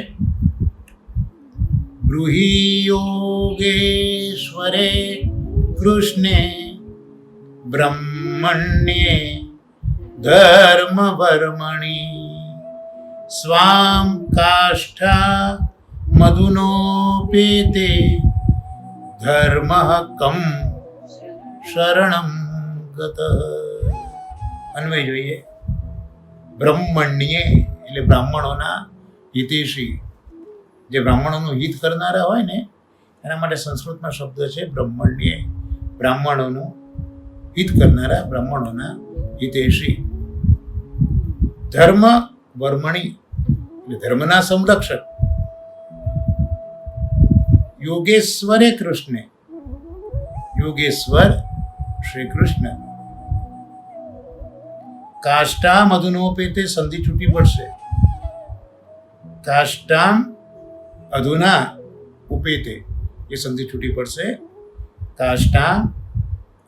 Speaker 1: બ્રૂહી યોગેશ્વરે કૃષ્ણે બ્રહ્મણ્યે ધર્મ વર્મણી સ્વામ કાષ્ઠા મધુનોપેતે ધર્મ કમ શરણમ ગત. અન્વય જોઈએ. બ્રહ્મણ્યે એટલે બ્રાહ્મણોના હિતેશી, જે બ્રાહ્મણોનું હિત કરનારા હોય ને એના માટે સંસ્કૃતમાં શબ્દ છે બ્રહ્મણ્યે. બ્રાહ્મણોનું હિત કરનારા, બ્રાહ્મણોના હિતેશી. ધર્મ વર્મણી એટલે ધર્મના સંરક્ષક. યોગેશ્વરે કૃષ્ણે, યોગેશ્વર શ્રી કૃષ્ણ. કાષ્ટામ અધુનોપેતે સંધિ છૂટી પડશે. કાષ્ટામ અધુના ઉપેતે એ સંધિ છૂટી પડશે. કાષ્ટામ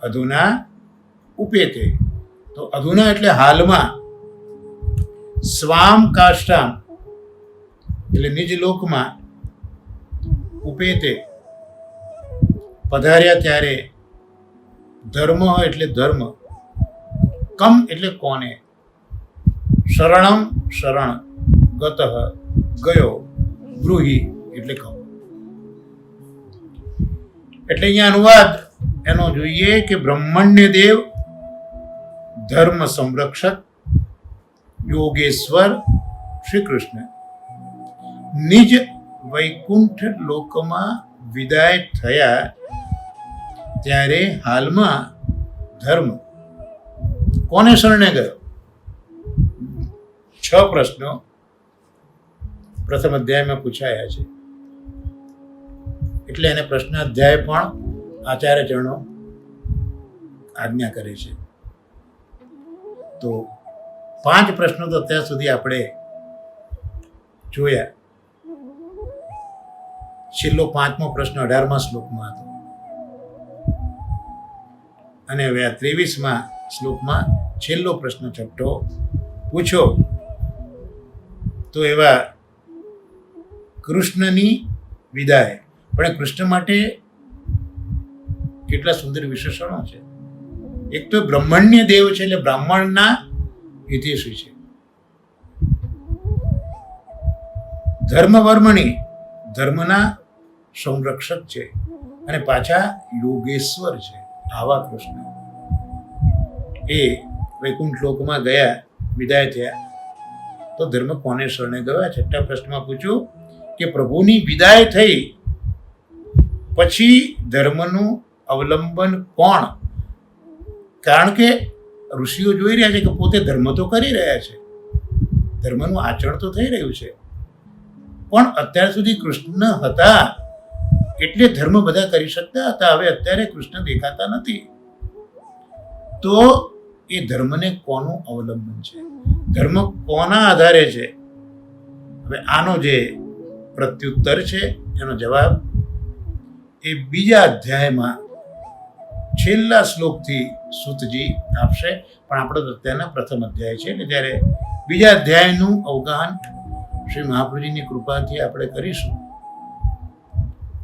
Speaker 1: અધુના ઉપેતે. તો અધુના એટલે હાલમાં, સ્વામ કાષ્ટામ એટલે નિજ લોકમાં, ઉપેતે પધાર્યા ત્યારે, ધર્મ એટલે ધર્મ, કમ એટલે કોને, શરણમ શરણ, ગતઃ ગયો, બ્રૂહી એટલે કહો. એટલે અહીંયા અનુવાદ એનો જોઈએ કે બ્રહ્મણ્ય દેવ, ધર્મ સંરક્ષક, યોગેશ્વર શ્રી કૃષ્ણ નિજ વૈકુંઠ લોકમાં વિદાય થયા ત્યારે હાલમાં ધર્મ કોને શરણે ગયો? 6 પ્રશ્નો પ્રથમ અધ્યાયમાં પૂછાયા છે. એટલે એને પ્રશ્નાધ્યાય પણ આચાર્યચરણો આજ્ઞા કરે છે. તો 5 પ્રશ્નો તો અત્યાર સુધી આપણે જોયા. છેલ્લો 5મો પ્રશ્ન 18મા શ્લોકમાં હતો અને હવે આ 23મા શ્લોકમાં છેલ્લો પ્રશ્ન છઠ્ઠો પૂછો. તો એવા કૃષ્ણની વિદાય. પણ કૃષ્ણ માટે કેટલા સુંદર વિશેષણો છે. એક તો બ્રહ્મણ્ય દેવ છે, એટલે બ્રાહ્મણના હિતેશી છે. ધર્મવર્મણી, ધર્મના સંરક્ષક છે, અને પાછા યોગેશ્વર છે. આવા કૃષ્ણ એ વૈકુંઠ લોકમાં ગયા, વિદાય થયા, તો ધર્મ કોને શરણે ગયો? 6થા પ્રશ્નમાં પૂછ્યું કે પ્રભુની વિદાય થઈ પછી ધર્મનું અવલંબન કોણ? કારણ કે ઋષિઓ જોઈ રહ્યા છે કે પોતે ધર્મ તો કરી રહ્યા છે, ધર્મનું આચરણ તો થઈ રહ્યું છે, પણ અત્યાર સુધી કૃષ્ણ હતા એટલે ધર્મ બધા કરી શકતા હતા. હવે અત્યારે કૃષ્ણ દેખાતા નથી, તો એ ધર્મને કોનું અવલંબન છે? ધર્મ કોના આધારે છે? હવે આનો જે પ્રત્યુત્તર છે, એનો જવાબ એ બીજા અધ્યાયમાં છેલ્લા શ્લોકથી સૂતજી આપશે. પણ આપણો તો અત્યારના પ્રથમ અધ્યાય છે, એટલે જ્યારે બીજા અધ્યાયનું અવગાહન શ્રી મહાપ્રભુજીની કૃપાથી આપણે કરીશું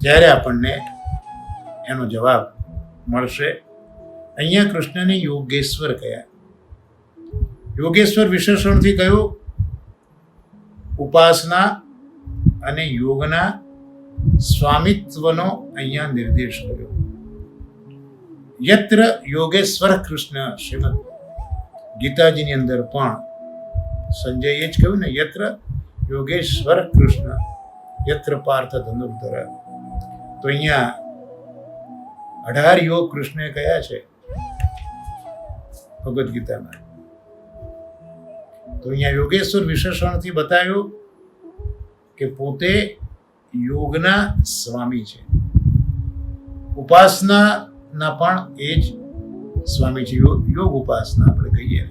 Speaker 1: ત્યારે આપણને એનો જવાબ મળશે. અહીંયા કૃષ્ણને યોગેશ્વર કહ્યા. યોગેશ્વર વિશેષણથી કહ્યું ઉપાસના અને યોગના સ્વામિત્વનો અહીંયા નિર્દેશ કર્યો. યત્ર યોગેશ્વર કૃષ્ણ, શ્રીમદ ગીતાજીની અંદર પણ સંજયે જ કહ્યું ને, યત્ર યોગેશ્વર કૃષ્ણ યત્ર પાર્થ ધનુર્ધર. તો અહીંયા 18 યોગ કૃષ્ણે કયા છે ભગવદ્ ગીતામાં? તો અહીંયા યોગેશ્વર વિશેષણથી બતાવ્યું કે પોતે યોગના સ્વામી છે, ઉપાસનાના પણ એ જ સ્વામી છે. યોગ ઉપાસના આપણે કહીએ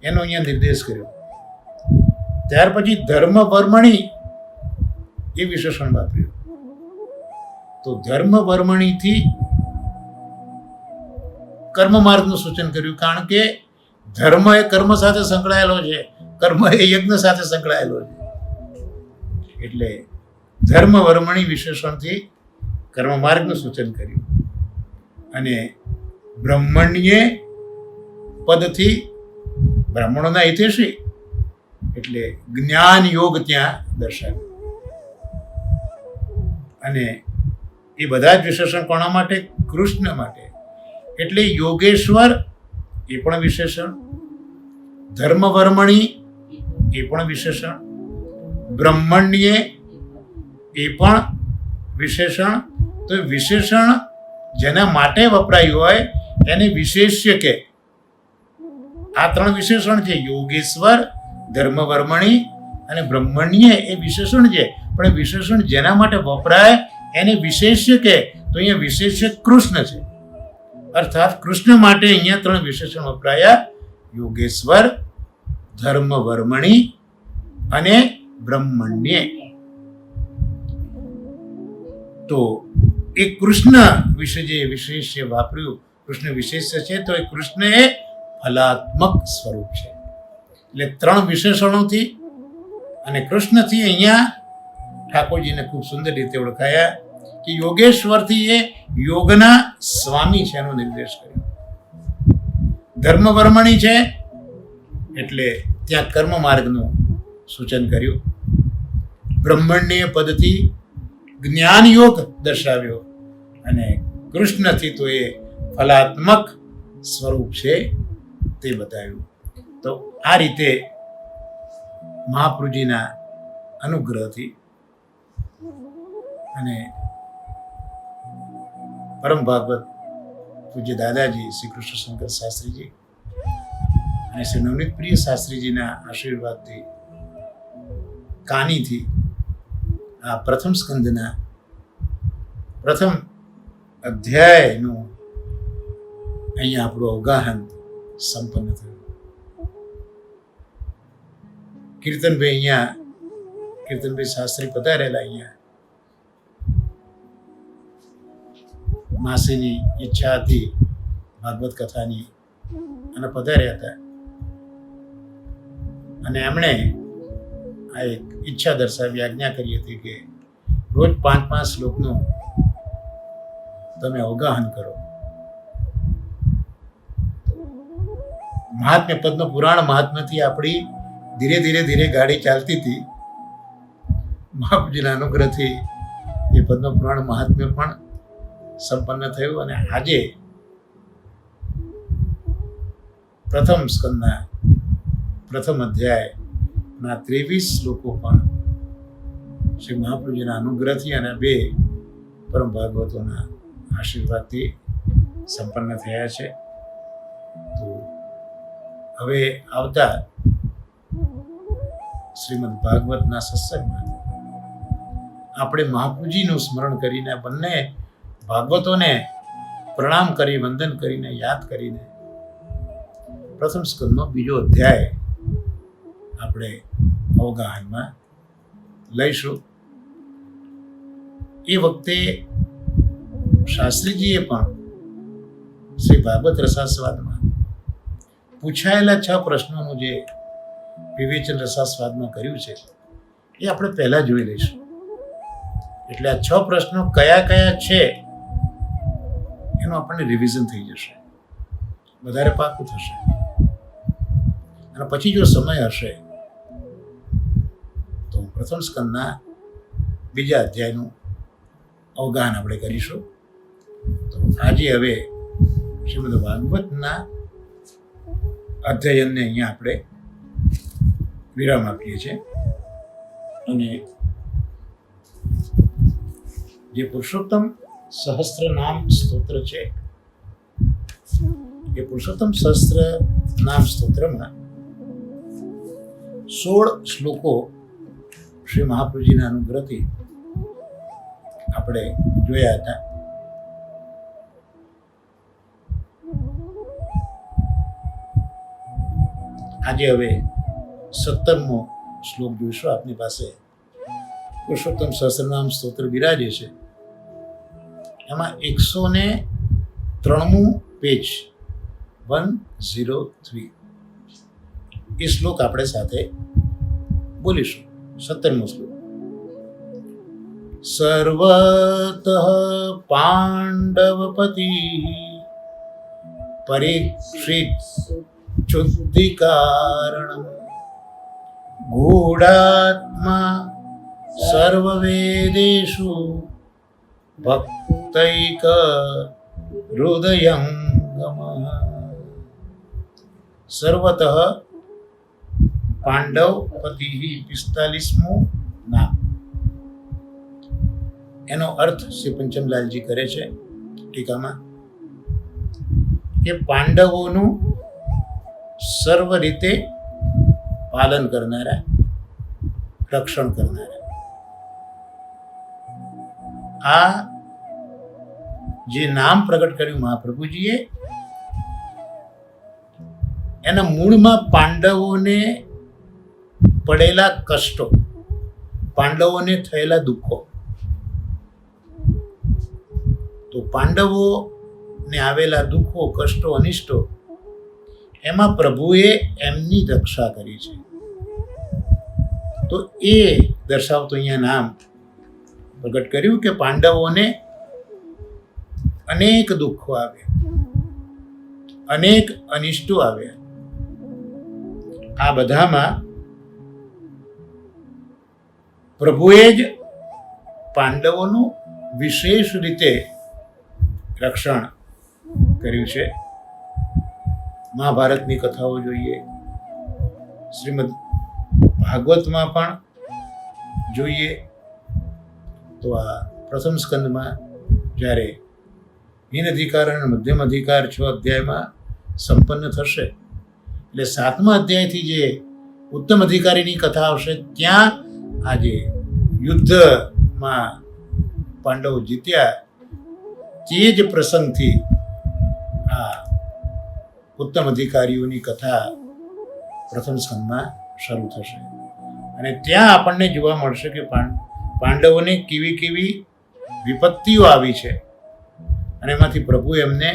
Speaker 1: એનો અહીંયા નિર્દેશ કર્યો. ત્યાર પછી ધર્મ વર્મણી એ વિશેષણ વાપર્યું. તો ધર્મ વર્મણીથી કર્મ માર્ગનું સૂચન કર્યું, કારણ કે ધર્મ એ કર્મ સાથે સંકળાયેલો છે, કર્મ એ યજ્ઞ સાથે સંકળાયેલો છે. એટલે ધર્મ વર્મણી વિશેષણથી કર્મ માર્ગનું સૂચન કર્યું. અને બ્રહ્મણ્ય પદથી બ્રાહ્મણોના હિતેશી એટલે જ્ઞાન યોગ ત્યાં દર્શાવ્યું. અને એ બધા જ વિશેષણ કોના માટે? કૃષ્ણ માટે. એટલે યોગેશ્વર એ પણ વિશેષણ, ધર્મવર્મણી એ પણ વિશેષણ, બ્રહ્મણ્ય એ પણ વિશેષણ. તો વિશેષણ જેના માટે વપરાયું હોય એને વિશેષ્ય કે. આ 3 વિશેષણ છે, યોગેશ્વર, ધર્મવર્મણી અને બ્રહ્મણ્ય એ વિશેષણ છે. પણ વિશેષણ જેના માટે વપરાય એને વિશેષ્ય કે તો અહીંયા વિશેષ્ય કૃષ્ણ છે. અર્થાત કૃષ્ણ માટે અહીંયા 3 વિશેષણ વપરાયા: યોગેશ્વર, ધર્મવર્મણી અને બ્રહ્મણ્ય. તો એ કૃષ્ણ વિશે જે વિશેષ્ય વાપર્યું, કૃષ્ણ વિશેષ્ય છે, તો એ કૃષ્ણ એ ફલાત્મક સ્વરૂપ છે. એટલે 3 વિશેષણોથી અને કૃષ્ણથી અહીંયા ઠાકોરજીને ખૂબ સુંદર રીતે ઓળખાયા કે યોગેશ્વરથી એ યોગના સ્વામી છે એનો નિર્દેશ કર્યો. ધર્મવર્મણી છે એટલે ત્યાં કર્મ માર્ગનું સૂચન કર્યું. બ્રહ્મણ્ય પદથી જ્ઞાન યોગ દર્શાવ્યો અને કૃષ્ણથી તો એ ફલાત્મક સ્વરૂપ છે તે બતાવ્યું. તો આ રીતે મહાપ્રભુજીના અનુગ્રહથી અને પરમ ભાગવત પૂજ્ય દાદાજી શ્રી કૃષ્ણ શંકર શાસ્ત્રીજી અને શ્રી નવનીત પ્રિય શાસ્ત્રીજીના આશીર્વાદથી કાનીથી આ પ્રથમ સ્કંદના પ્રથમ અધ્યાયનું અહીંયા આપણું અવગાહન સંપન્ન થયું. કીર્તનભાઈ શાસ્ત્રી પધારેલા અહીંયા. માસીની ઈચ્છા હતી ભાગવત કથાની અને પધાર્યા હતા અને એમણે આ એક ઈચ્છા દર્શાવી, આજ્ઞા કરી હતી કે રોજ 5-5 શ્લોકનું તમે અવગાહન કરો. મહાત્મ્ય પદ્મ પુરાણ મહાત્મ્યથી આપણી ધીરે ધીરે ગાડી ચાલતી હતી. મહાપ્રભુજીના અનુગ્રહથી એ પદ્મ પુરાણ મહાત્મ્ય પણ સંપન્ન થયું અને આજે પ્રથમ સ્કંદના પ્રથમ અધ્યાયના 23 શ્લોકો પણ શ્રી મહાપ્રભુજીના અનુગ્રહથી અને 2 પરમ ભાગવતોના આશીર્વાદથી સંપન્ન થયા છે. તો હવે આવતા શ્રીમદ ભાગવતના સત્સંગમાં આપણે મહાપ્રભુજીનું સ્મરણ કરીને બંને ભાગવતોને પ્રણામ કરી, વંદન કરીને, યાદ કરીને પ્રથમ સ્કંદનો 2જો અધ્યાય આપણે અવગાહનમાં લઈશું. એ વખતે શાસ્ત્રીજીએ પણ શ્રી ભાગવત રસાસ્વાદમાં પૂછાયેલા 6 પ્રશ્નોનું જે વિવેચન રસાસ્વાદમાં કર્યું છે એ આપણે પહેલા જોઈ લઈશું. એટલે આ 6 પ્રશ્નો કયા કયા છે એનું આપણને રિવિઝન થઈ જશે, વધારે પાકું થશે. અને પછી જો સમય હશે તો પ્રથમ સ્કંદના 2જા અધ્યાયનું અવગાહન આપણે કરીશું. તો આજે હવે શ્રીમદ ભાગવતના અધ્યયનને અહીંયા આપણે વિરામ આપીએ છીએ અને જે પુરુષોત્તમ સહસ્ત્ર નામ સ્તોત્ર છે એ પુરુષોત્તમ સહસ્ત્ર નામ સ્તોત્રમાં 16 શ્લોકો શ્રી મહાપ્રભુજીના અનુગ્રહથી આપણે જોયા હતા. આજે હવે 17મો શ્લોક જોઈશું. આપની પાસે પુરુષોત્તમ સહસ્રનામ સ્તોત્ર બિરાજે છે. એમાં 103મું પેજ 103 એ શ્લોક આપણે સાથે બોલીશું. 17મો શ્લોક. સર્વતઃ પાંડવપતિ પરીક્ષિત શુદ્ધિકારણ ગૂઢાત્મા સર્વવેદેષુ ભક્તૈક હૃદયંગમઃ. સર્વતઃ પાંડવ પતિ 45મું નામ. એનો અર્થ શ્રી પંચમલાલજી કરે છે ટીકામાં કે પાંડવોનું સર્વ રીતે પાલન કરનારા, રક્ષણ કરનારા. આ જે નામ પ્રગટ કર્યું મહાપ્રભુજીએ, એના મૂળમાં પાંડવોને પડેલા કષ્ટો, પાંડવોને થયેલા દુઃખો, તો પાંડવોને આવેલા દુઃખો, કષ્ટો, અનિષ્ટો, એમાં પ્રભુએ એમની રક્ષા કરી છે. તો એ દર્શાવતું અહીંયા નામ પ્રગટ કર્યું કે પાંડવોને અનેક દુઃખો આવ્યા, અનેક અનિષ્ટો આવ્યા. આ બધામાં પ્રભુએ જ પાંડવોનું વિશેષ રીતે રક્ષણ કર્યું છે. મહાભારતની કથાઓ જોઈએ, શ્રીમદ ભાગવતમાં પણ જોઈએ તો આ પ્રથમ સ્કંદમાં જ્યારે હીન અધિકાર અને મધ્યમ અધિકાર 6 અધ્યાયમાં સંપન્ન થશે, એટલે 7મા અધ્યાયથી જે ઉત્તમ અધિકારીની કથા આવશે, ત્યાં આજે યુદ્ધમાં પાંડવો જીત્યા તે જ પ્રસંગથી આ ઉત્તમ અધિકારીઓની કથા પ્રથમ સ્કંદમાં શરૂ થશે. અને ત્યાં આપણને જોવા મળશે કે પાંડવોને કેવી કેવી વિપત્તિઓ આવી છે અને એમાંથી પ્રભુ એમને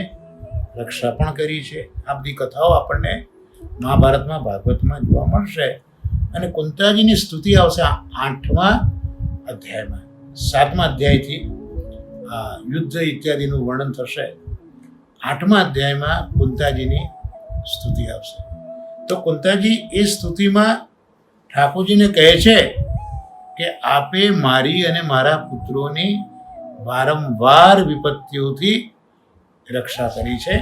Speaker 1: રક્ષા પણ કરી છે. આ બધી કથાઓ આપણને મહાભારતમાં, ભાગવતમાં જોવા મળશે. અને કુંતાજીની સ્તુતિ આવશે 8મા અધ્યાયમાં. 7મા અધ્યાયથી આ યુદ્ધ ઇત્યાદિનું વર્ણન થશે. 8મા અધ્યાયમાં કુંતાજીની સ્તુતિ આવશે. તો કુંતાજી એ સ્તુતિમાં ઠાકોરજીને કહે છે કે આપે મારી અને મારા પુત્રોની વારંવાર વિપત્તિઓથી રક્ષા કરી છે.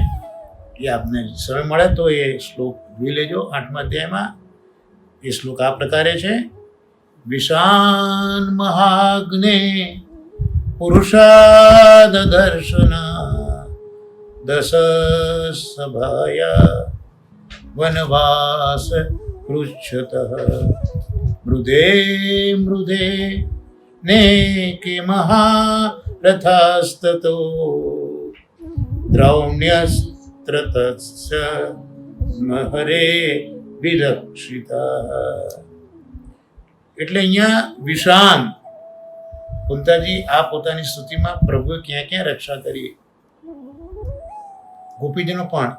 Speaker 1: એ આપને સમય મળે તો એ શ્લોક જોઈ લેજો 8મા અધ્યાયમાં. એ શ્લોક આ પ્રકારે છે: વિશાન મહાગ્ને પુરુષાદ દર્શના દસ સભાયા વનવાસ પૃચ્છત મૃદે મૃદે ને કે મહારથાસ્તતો દ્રૌણ્યસ્ત્રતસ્ય મહરે વિરક્ષિતા. એટલે અહીંયા વિશાન કુંતાજી આ પોતાની સ્તુતિમાં પ્રભુએ ક્યાં ક્યાં રક્ષા કરી. ગોપીજનો પણ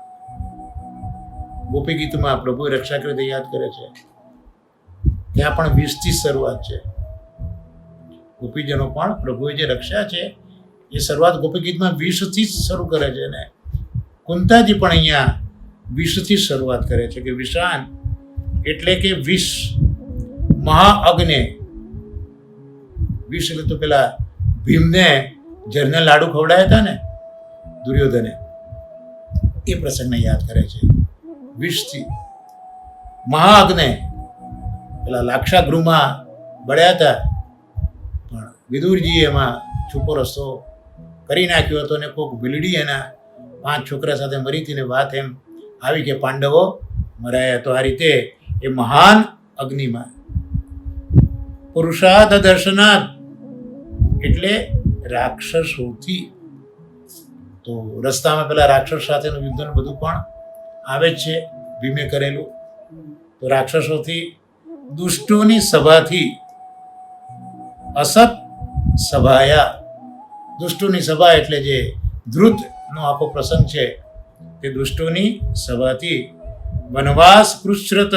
Speaker 1: ગોપી ગીતમાં પ્રભુએ રક્ષા કરી તે યાદ કરે છે. ત્યાં પણ 20થી શરૂઆત છે. ગોપીજનો પણ પ્રભુએ જે રક્ષા છે એ શરૂઆત ગોપી ગીતમાં 20થી જ શરૂ કરે છે. ને કુંતાજી પણ અહીંયા 20થી શરૂઆત કરે છે કે વિશાન એટલે કે વિષ, મહાઅગ્નિ. વિષ એટલે તો પેલા ભીમને ઝરને લાડુ ખવડાયા હતા ને દુર્યોધને, એ પ્રસંગને યાદ કરે છે. વિષથી મહાઅગ્નિ પેલા લાક્ષાગૃહમાં બળ્યા હતા, પણ વિદુરજીએ એમાં છુપો રસ્તો કરી નાખ્યો હતો ને કોઈક બિલડી એના 5 છોકરા સાથે મરી હતી ને વાત એમ આવી કે પાંડવો મરાયા. તો આ રીતે એ મહાન અગ્નિમાં પુરુષાર્થ દર્શનાર્થ એટલે રાક્ષસોથી. તો રસ્તામાં પેલા રાક્ષસ સાથેનું યુદ્ધનું બધું પણ આવે જ છે, ભીમે કરેલું. તો રાક્ષસોથી, દુષ્ટોની સભાથી, અસત સભાયા. દુષ્ટોની સભા એટલે જે ધ્રુતનો આખો પ્રસંગ છે તે દુષ્ટોની સભાથી. વનવાસ પૃચ્છત.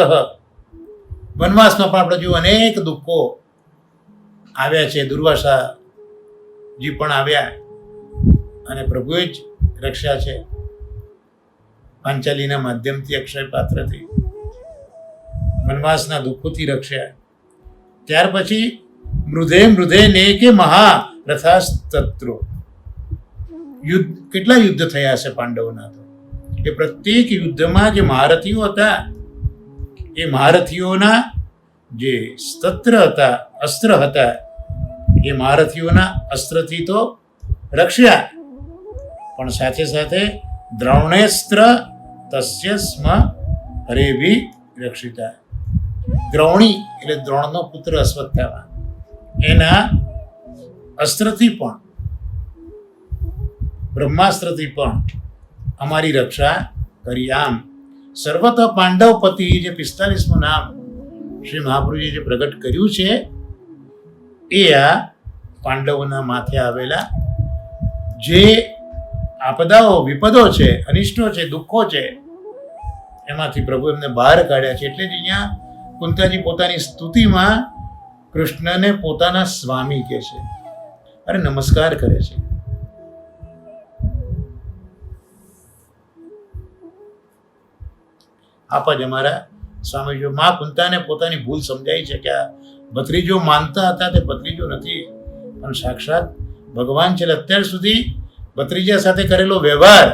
Speaker 1: વનવાસમાં પણ આપણે જો અનેક દુઃખો આવ્યા છે. દુર્વાસાજી પણ આવ્યા અને પ્રભુએ જ રક્ષા છે પાંચાલીના માધ્યમથી, અક્ષય પાત્રથી વનવાસના દુઃખોથી રક્ષા. ત્યાર પછી મૃધે મૃધે ને કે મહારથાસ્ત્રો. યુદ્ધ, કેટલા યુદ્ધ થયા છે પાંડવોના. તો એ પ્રત્યેક યુદ્ધમાં જે મહારથીઓ હતા એ મહારથીઓના જે સ્તત્ર હતા, અસ્ત્ર હતા, એ મહારથીઓના અસ્ત્રથી તો રક્ષા, પણ સાથે સાથે દ્રૌણેસ્ત્ર તસ્ય સ્મ હરેભી રક્ષિતા. દ્રૌણી એટલે દ્રોણનો પુત્ર અશ્વત્થામા, એના અસ્ત્રથી પણ બ્રહ્માસ્ત્રથી પણ અમારી રક્ષા કરી. આમ સર્વતઃ પાંડવપતિ જે 45મું નામ શ્રી મહાપ્રભુજીએ જે પ્રગટ કર્યું છે એ આ પાંડવોના માથે આવેલા જે આપદાઓ, વિપદો છે, અનિષ્ટો છે, દુઃખો છે, એમાંથી પ્રભુ એમને બહાર કાઢ્યા છે. એટલે જ અહીંયા કુંતાજી પોતાની સ્તુતિમાં કૃષ્ણને પોતાના સ્વામી કહે છે અને નમસ્કાર કરે છે. આપ જ અમારા સ્વામી. જો મા કુંતાને પોતાની ભૂલ સમજાય છે કે આ ભત્રીજો માનતા હતા તે ભત્રીજો નથી, પણ સાક્ષાત ભગવાન છે. અત્યાર સુધી ભત્રીજા સાથે કરેલો વ્યવહાર,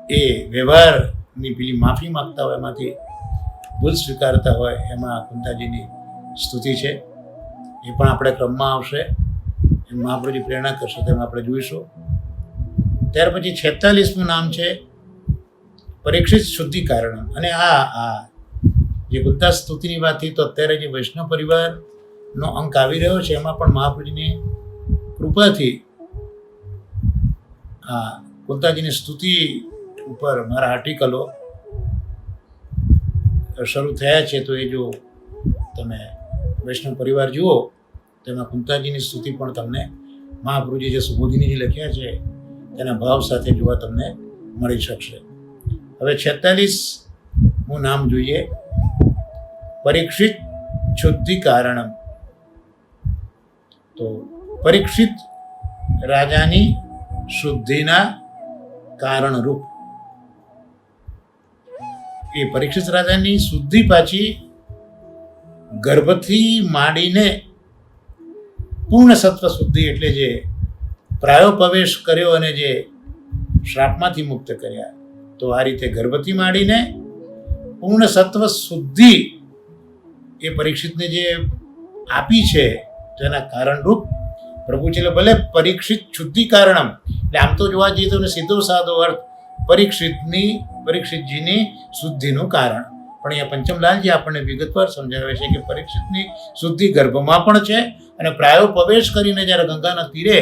Speaker 1: એ વ્યવહારની પેલી માફી માંગતા હોય, એમાંથી ભૂલ સ્વીકારતા હોય, એમાં કુંતાજીની સ્તુતિ છે. એ પણ આપણે ક્રમમાં આવશે, એ મહાપ્રભુજી પ્રેરણા કરશે તેમ આપણે જોઈશું. ત્યાર પછી 46મું નામ છે પરીક્ષિત શુદ્ધિકારણ. અને આ જે કુંતા સ્તુતિની વાત થઈ, તો અત્યારે જે વૈષ્ણવ પરિવારનો અંક આવી રહ્યો છે એમાં પણ મહાપ્રભુજીની કૃપાથી આ કુંતાજીની સ્તુતિ ઉપર મારા આર્ટિકલો શરૂ થયા છે. તો એ જો તમે વૈષ્ણવ પરિવાર જુઓ તો એમાં કુંતાજીની સ્તુતિ પણ તમને મહાપ્રભુજી જે સુબોધિની લખ્યા છે તેના ભાવ સાથે જોવા તમને મળી શકશે. હવે 46મું નામ જોઈએ, પરીક્ષિત શુદ્ધિકારણમ. તો પરીક્ષિત રાજાની શુદ્ધિના કારણરૂપ. એ પરીક્ષિત રાજાની શુદ્ધિ પાછી ગર્ભથી માંડીને પૂર્ણ સત્વ શુદ્ધિ, એટલે જે પ્રાયોપવેશ કર્યો અને જે શ્રાપમાંથી મુક્ત કર્યા, તો આ રીતે ગર્ભથી માંડીને પૂર્ણ સત્વ શુદ્ધિ એ પરીક્ષિતને જે આપી છે તેના કારણરૂપ પ્રભુ છે. એટલે ભલે પરીક્ષિત શુદ્ધિકારણમ, એટલે આમ તો જોવા જઈએ તો સીધો સાદો અર્થ પરીક્ષિતજીની શુદ્ધિનું કારણ, પણ અહીંયા પંચમલાલજી આપણને વિગતવાર સમજાવે છે કે પરીક્ષિતની શુદ્ધિ ગર્ભમાં પણ છે, અને પ્રાયોપવેશ કરીને જ્યારે ગંગાના તીરે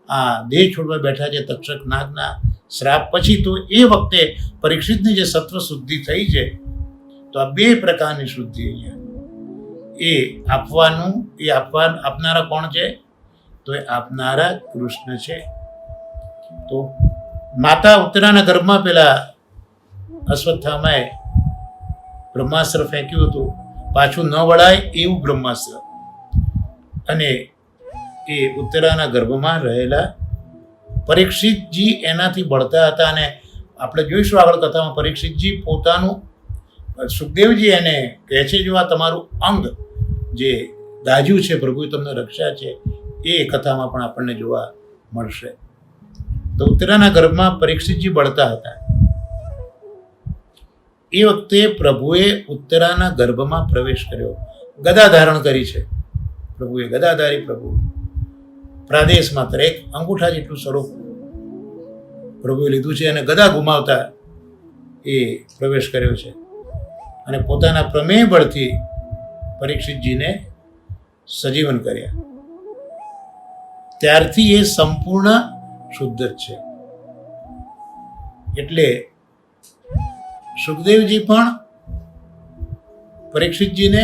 Speaker 1: આ દેહ છોડવા બેઠા છે તક્ષક નાગના શ્રાપ પછી, તો એ વખતે પરીક્ષિતની જે સત્વ શુદ્ધિ થઈ છે, તો આ બે પ્રકારની શુદ્ધિ અહીંયા આપનારા કોણ છે? તો એ આપનારા કૃષ્ણ છે. તો માતા ઉત્તરાના ગર્ભમાં પેલા અશ્વત્થામાએ બ્રહ્માસ્ત્ર ફેંક્યું હતું, પાછું ન વળાય એવું બ્રહ્માસ્ત્ર, અને એ ઉત્તરાના ગર્ભમાં રહેલા પરીક્ષિતજી એનાથી બળતા હતા. અને આપણે જોઈશું આગળ કથામાં, પરીક્ષિતજી પોતાનું, સુખદેવજી એને કહે છે જો આ તમારું અંગ જે દાજ્યું છે, પ્રભુએ તમને રક્ષા છે, એ કથામાં પણ આપણને જોવા મળશે. તો ઉત્તરાના ગર્ભમાં પરીક્ષિતજી બળતા હતા. એ વખતે પ્રભુએ ઉત્તરાના ગર્ભમાં પ્રવેશ કર્યો, ગદા ધારણ કરી છે પ્રભુએ, ગદાધારી પ્રભુ, પ્રાદેશ માત્ર એક અંગૂઠા જેટલું સ્વરૂપ પ્રભુએ લીધું છે, અને ગદા ગુમાવતા એ પ્રવેશ કર્યો છે, અને પોતાના પ્રમેય બળથી પરીક્ષિતજીને સજીવન કર્યા. ત્યારથી એ સંપૂર્ણ શુદ્ધ જ છે. એટલે સુખદેવજી પણ પરીક્ષિતજીને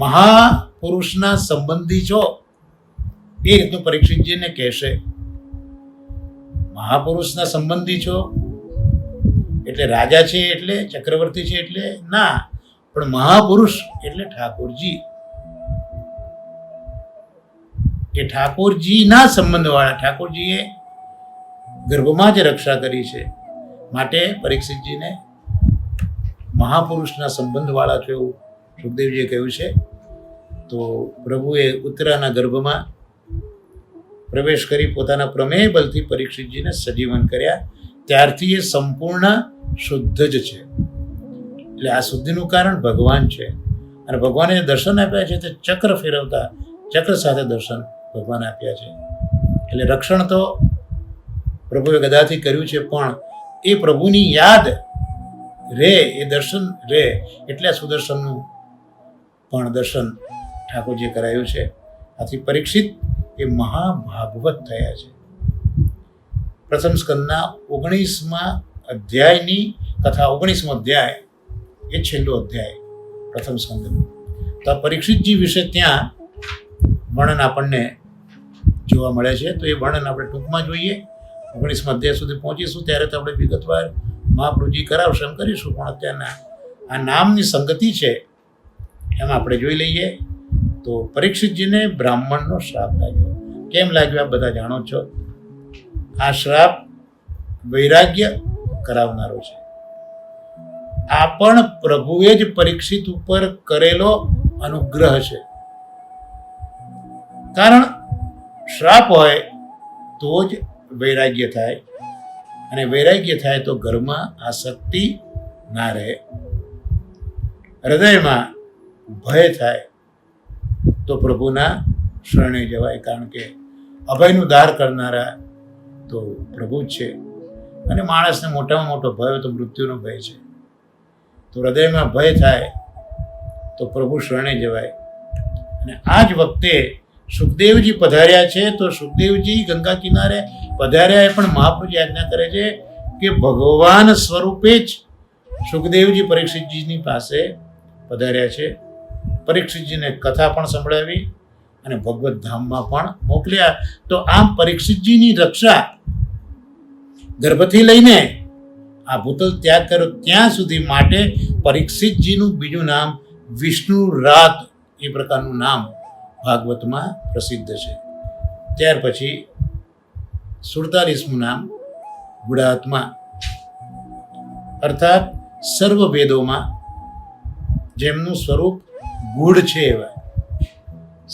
Speaker 1: મહાપુરુષના સંબંધી છો એ રીતનું પરીક્ષિતજીને કહેશે. મહાપુરુષના સંબંધી છો એટલે રાજા છે એટલે, ચક્રવર્તી છે એટલે ના, પણ મહાપુરુષ એટલે ઠાકોરજી. એ ઠાકોરજીના સંબંધવાળા, ઠાકોરજીએ ગર્ભમાં જ રક્ષા કરી છે, માટે પરીક્ષિતજીને મહાપુરુષના સંબંધવાળા છો એવું સુખદેવજીએ કહ્યું છે. તો પ્રભુએ ઉત્તરાના ગર્ભમાં પ્રવેશ કરી પોતાના પ્રમેય બલથી પરીક્ષિતજીને સજીવન કર્યા. ત્યારથી એ સંપૂર્ણ શુદ્ધ જ છે. એટલે આ શુદ્ધિનું કારણ ભગવાન છે, અને ભગવાને દર્શન આપ્યા છે તે ચક્ર ફેરવતા, ચક્ર સાથે દર્શન ભગવાન આપ્યા છે. એટલે રક્ષણ તો પ્રભુએ ગદાથી કર્યું છે, પણ એ પ્રભુની યાદ રે, એ દર્શન રે, એટલે સુદર્શનનું પણ દર્શન ઠાકોરજીએ કરાયું છે. આથી પરીક્ષિત એ મહાભાગવત થયા છે. પ્રથમ સ્કંદના 19મા અધ્યાયની કથા, 19મો અધ્યાય એ છેલ્લો અધ્યાય પ્રથમ સ્કંદનો. તો આ પરીક્ષિતજી વિશે ત્યાં વર્ણન આપણને જોવા મળે છે. તો એ વર્ણન આપણે ટૂંકમાં જોઈએ. 19મા અધ્યાય સુધી પહોંચીશું ત્યારે તો આપણે વિગતવાર મહાપ્રભુજી કરાવશે એમ કરીશું. પણ અત્યારના આ નામની સંગતિ છે એમાં આપણે જોઈ લઈએ. તો પરીક્ષિતજીને બ્રાહ્મણનો શ્રાપ લાગ્યો. કેમ લાગ્યો આપ બધા જાણો છો. આ શ્રાપ વૈરાગ્ય કરાવનારો છે. આ પણ પ્રભુએ જ પરીક્ષિત ઉપર કરેલો અનુગ્રહ છે. કારણ શ્રાપ હોય તો જ વૈરાગ્ય થાય, અને વૈરાગ્ય થાય તો ઘરમાં આસક્તિ ના રહે, હૃદયમાં ભય થાય તો પ્રભુના શરણે જવાય. કારણ કે અભયનું દાર કરનારા તો પ્રભુ જ છે. અને માણસને મોટામાં મોટો ભય તો મૃત્યુનો ભય છે. તો હૃદયમાં ભય થાય તો પ્રભુ શરણે જવાય. અને આ જ વખતે સુખદેવજી પધાર્યા છે. તો સુખદેવજી ગંગા કિનારે પધાર્યા એ પણ મહાપ્રભુજી આજ્ઞા કરે છે કે ભગવાન સ્વરૂપે જ સુખદેવજી પરીક્ષિતજીની પાસે પધાર્યા છે. પરીક્ષિતજીને કથા પણ સંભળાવી અને ભગવત ધામમાં પણ મોકલ્યા. તો આમ પરીક્ષિતજીની રક્ષા ગર્ભથી લઈને આ ભૂતલ ત્યાગ કર્યો ત્યાં સુધી માટે પરીક્ષિતજીનું બીજું નામ વિષ્ણુ રાત એ પ્રકારનું નામ ભાગવતમાં પ્રસિદ્ધ છે. ત્યાર પછી 47મું નામ ગુડાત્મા, અર્થાત સર્વ વેદોમાં જેમનું સ્વરૂપ ગૂઢ છે એવા.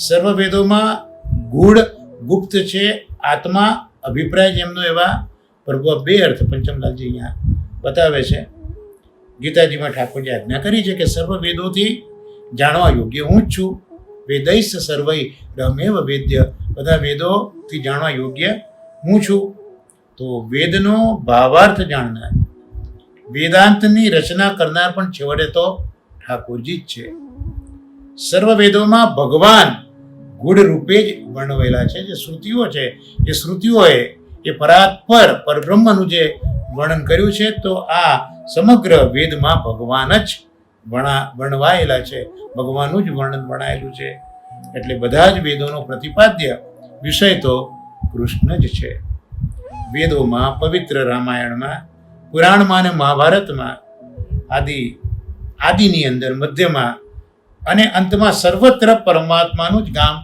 Speaker 1: સર્વ વેદોમાં ગૂઢ ગુપ્ત છે, આત્મા અભિપ્રાય જેમનો એવા પ્રભુ. બે અર્થ પંચમલાલજી અહીંયા બતાવે છે. ગીતાજીમાં ઠાકોરજી આજ્ઞા કરી છે કે સર્વ વેદોથી જાણવા યોગ્ય હું જ છું. વેદૈશ સર્વૈ રમેવ વેદ્ય, બધા વેદોથી જાણવા યોગ્ય હું છું. તો વેદનો ભાવાર્થ જાણનાર, વેદાંતની રચના કરનાર પણ છેવટે તો ઠાકોરજી જ છે. સર્વ વેદોમાં ભગવાન ગૂઢ રૂપે જ વર્ણવેલા છે. જે શ્રુતિઓ છે એ શ્રુતિઓએ એ પરાત્પર પરબ્રહ્મનું જે વર્ણન કર્યું છે. તો આ સમગ્ર વેદમાં ભગવાન જ વર્ણવાયેલા છે, ભગવાનનું જ વર્ણન વર્ણાયેલું છે. એટલે બધા જ વેદોનો પ્રતિપાદ્ય વિષય તો કૃષ્ણ જ છે. વેદોમાં, પવિત્ર રામાયણમાં, પુરાણમાં અને મહાભારતમાં આદિની અંદર, મધ્યમાં અને અંતમાં સર્વત્ર પરમાત્માનું જ ગામ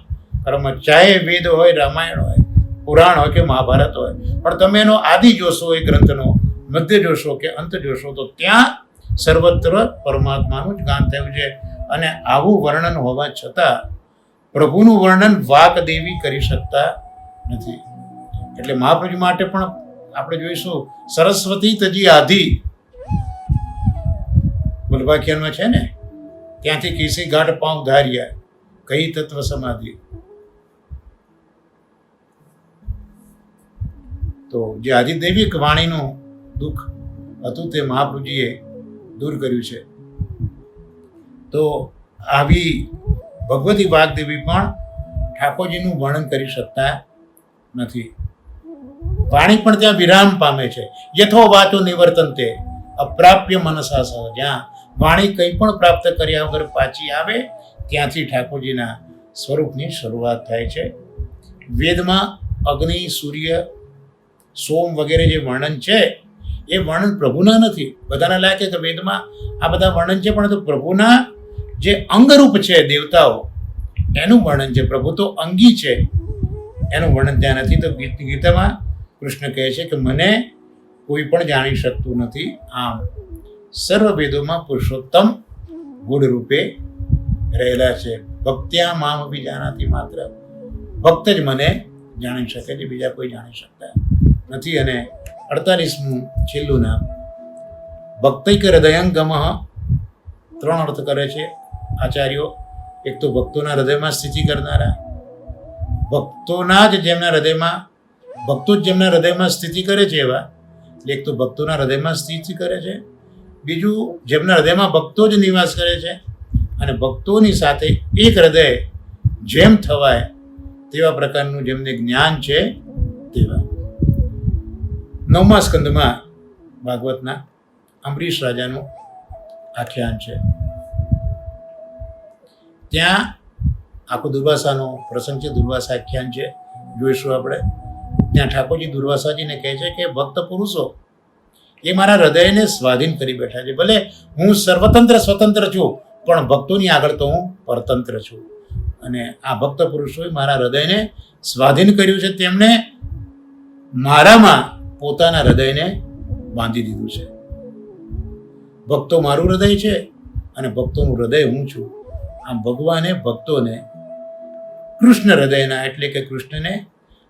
Speaker 1: કર્મ. ચાહે વેદ હોય, રામાયણ હોય, પુરાણ હોય કે મહાભારત હોય, પણ તમે એનો આદિ જોશો એ ગ્રંથનો, મધ્ય જોશો કે અંત જોશો તો ત્યાં સર્વત્ર પરમાત્માનું જ ગાન થયું છે. અને આવું વર્ણન હોવા છતાં પ્રભુનું વર્ણન વાકદેવી કરી શકતા નથી. એટલે મહાપ્રભુ માટે પણ આપણે જોઈશું સરસ્વતી તજી આધિ વલ્ભાખ્યાનમાં છે ને, ત્યાંથી કેસી ઘાટ પાઉં ધાર્યા કઈ તત્વ સમાધિ. તો જે આદિદૈવિક વાણીનું દુઃખ હતું તે મહાપ્રભુજીએ દૂર કર્યું છે. તો આવી ભગવતી વાગદેવી પણ ઠાકોરજીનું વર્ણન કરી શકતા નથી. વાણી પણ ત્યાં વિરામ પામે છે. યથો વાચો નિવર્તનતે અપ્રાપ્ય મનસા સહ. જ્યાં વાણી કંઈ પણ પ્રાપ્ત કર્યા વગર પાછી આવે ત્યાંથી ઠાકોરજીના સ્વરૂપની શરૂઆત થાય છે. વેદમાં અગ્નિ, સૂર્ય, સોમ વગેરે જે વર્ણન છે એ વર્ણન પ્રભુના નથી. બધાના લાગે કે વેદમાં આ બધા વર્ણન છે, પણ તો પ્રભુના જે અંગરૂપ છે દેવતાઓ એનું વર્ણન છે. પ્રભુ તો અંગી છે, એનું વર્ણન ત્યાં નથી. તો ગીતામાં કૃષ્ણ કહે છે કે મને કોઈ પણ જાણી શકતું નથી. આમ સર્વ વેદોમાં પુરુષોત્તમ ગુણ રૂપે રહેલા છે. ભક્ત્યા મામ અભી જાનાતી માત્ર, ભક્ત જ મને જાણી શકે છે, બીજા કોઈ જાણી શકતા નથી. અને 48મું છેલ્લું નામ ભક્તૈક હૃદયંગમ. 3 અર્થ કરે છે આચાર્યો. એક તો ભક્તોના હૃદયમાં સ્થિતિ કરનારા, ભક્તોના જ જેમના હૃદયમાં, ભક્તો જ જેમના હૃદયમાં સ્થિતિ કરે છે એવા. એક તો ભક્તોના હૃદયમાં સ્થિતિ કરે છે, બીજું જેમના હૃદયમાં ભક્તો જ નિવાસ કરે છે. અને ભક્તોની સાથે એક હૃદય જેમ થવાય તેવા પ્રકારનું જેમને જ્ઞાન છે તેવા. 9મા સ્કંદમાં ભાગવતના અંબરીશ રાજાનું આખ્યાન છે. ત્યાં આખો દુર્વાસાનો પ્રસંગ છે, દુર્વાસા આખ્યાન છે, જોઈશું આપણે. ત્યાં ઠાકોરજી દુર્વાસાજીને કહે છે કે ભક્ત પુરુષો એ મારા હૃદયને સ્વાધીન કરી બેઠા છે. ભલે હું સર્વતંત્ર સ્વતંત્ર છું, પણ ભક્તોની આગળ તો હું પરતંત્ર છું. અને આ ભક્ત પુરુષોએ મારા હૃદયને સ્વાધીન કર્યું છે. તેમણે મારામાં પોતાના હૃદયને બાંધી દીધું છે. ભક્તો મારું હૃદય છે અને ભક્તોનું હૃદય હું છું. આમ ભગવાને ભક્તોને કૃષ્ણ હૃદયના, એટલે કે કૃષ્ણને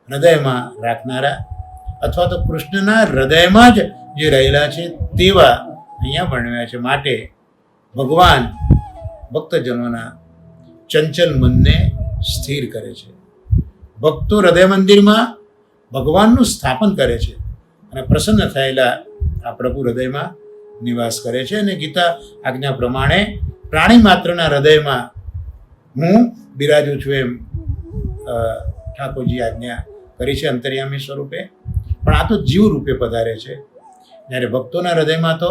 Speaker 1: હૃદયમાં રાખનારા અથવા તો કૃષ્ણના હૃદયમાં જ જે રહેલા છે તેવા અહીંયા વર્ણવ્યા છે. માટે ભગવાન ભક્તજનોના ચંચલ મનને સ્થિર કરે છે. ભક્તો હૃદય મંદિરમાં ભગવાનનું સ્થાપન કરે છે અને પ્રસન્ન થયેલા આ પ્રભુ હૃદયમાં નિવાસ કરે છે. અને ગીતા આજ્ઞા પ્રમાણે પ્રાણી માત્રના હૃદયમાં હું બિરાજું છું એમ ઠાકોરજી આજ્ઞા કરી છે અંતર્યામી સ્વરૂપે. પણ આ તો જીવ રૂપે પધારે છે, જ્યારે ભક્તોના હૃદયમાં તો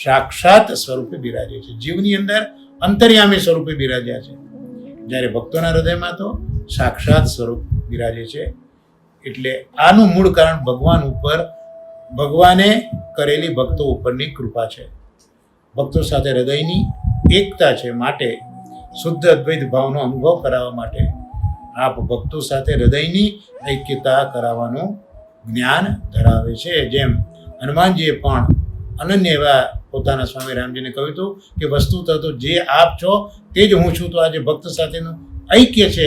Speaker 1: સાક્ષાત સ્વરૂપે બિરાજે છે. જીવની અંદર અંતર્યામી સ્વરૂપે બિરાજ્યા છે, જ્યારે ભક્તોના હૃદયમાં તો સાક્ષાત સ્વરૂપ બિરાજે છે. એટલે આનું મૂળ કારણ ભગવાન ઉપર, ભગવાને કરેલી ભક્તો ઉપરની કૃપા છે. ભક્તો સાથે હૃદયની એકતા છે. માટે શુદ્ધ અદ્વૈત ભાવનો અનુભવ કરાવવા માટે આપ ભક્તો સાથે હૃદયની ઐક્યતા કરાવવાનું જ્ઞાન ધરાવે છે. જેમ હનુમાનજીએ પણ અનન્ય એવા પોતાના સ્વામી રામજીને કહ્યું હતું કે વસ્તુતઃ તો જે આપ છો તે જ હું છું. તો આજે ભક્ત સાથેનું ઐક્ય છે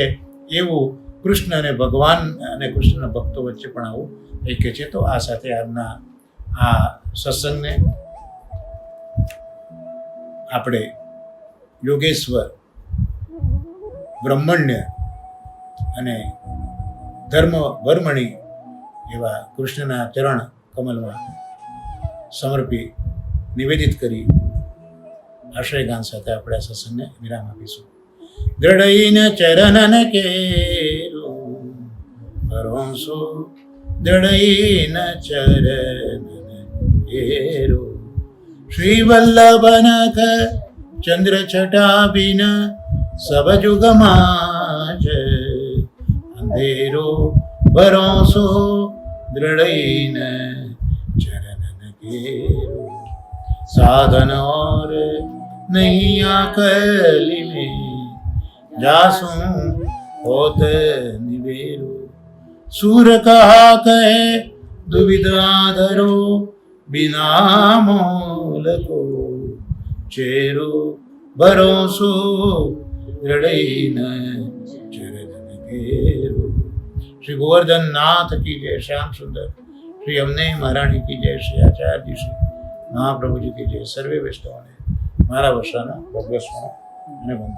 Speaker 1: એવું કૃષ્ણ અને ભગવાન અને કૃષ્ણના ભક્તો વચ્ચે પણ આવું ઐક્ય છે. તો આ સાથે આજના આ સત્સંગને આપણે યોગેશ્વર, બ્રહ્મણ્ય અને ધર્મ વર્મણી એવા કૃષ્ણના ચરણ કમલમાં સમર્પી નિવેદિત કરી આશ્રયગાન સાથે આપણે આ સત્સંગને વિરામ આપીશું. દ્રઢઈને ચરણન કેરો ભરોસો, દ્રઢઈને ચરણન કેરો, શ્રી વલ્લભનખ ચંદ્ર છટાબિન સબ જુગમાં છે, અંધેરો ભરોસો દ્રઢઈને ચરણન કેરો, साधन और नहीं आकली में जासूं होत निवेरो, सूर कहा कहे दुविधा धरो बिना मोल को, चेरो भरोसो दृढ़ चरण घेरो. श्री गोवर्धन नाथ की जय, श्याम सुंदर श्री अमने महाराणी की जय, श्री आचार्य जी श्री મહાપ્રભુજી કી જય. સર્વે વૈષ્ણવોને મારા વર્ષાના ભગવત સ્મરણ અને વંદન.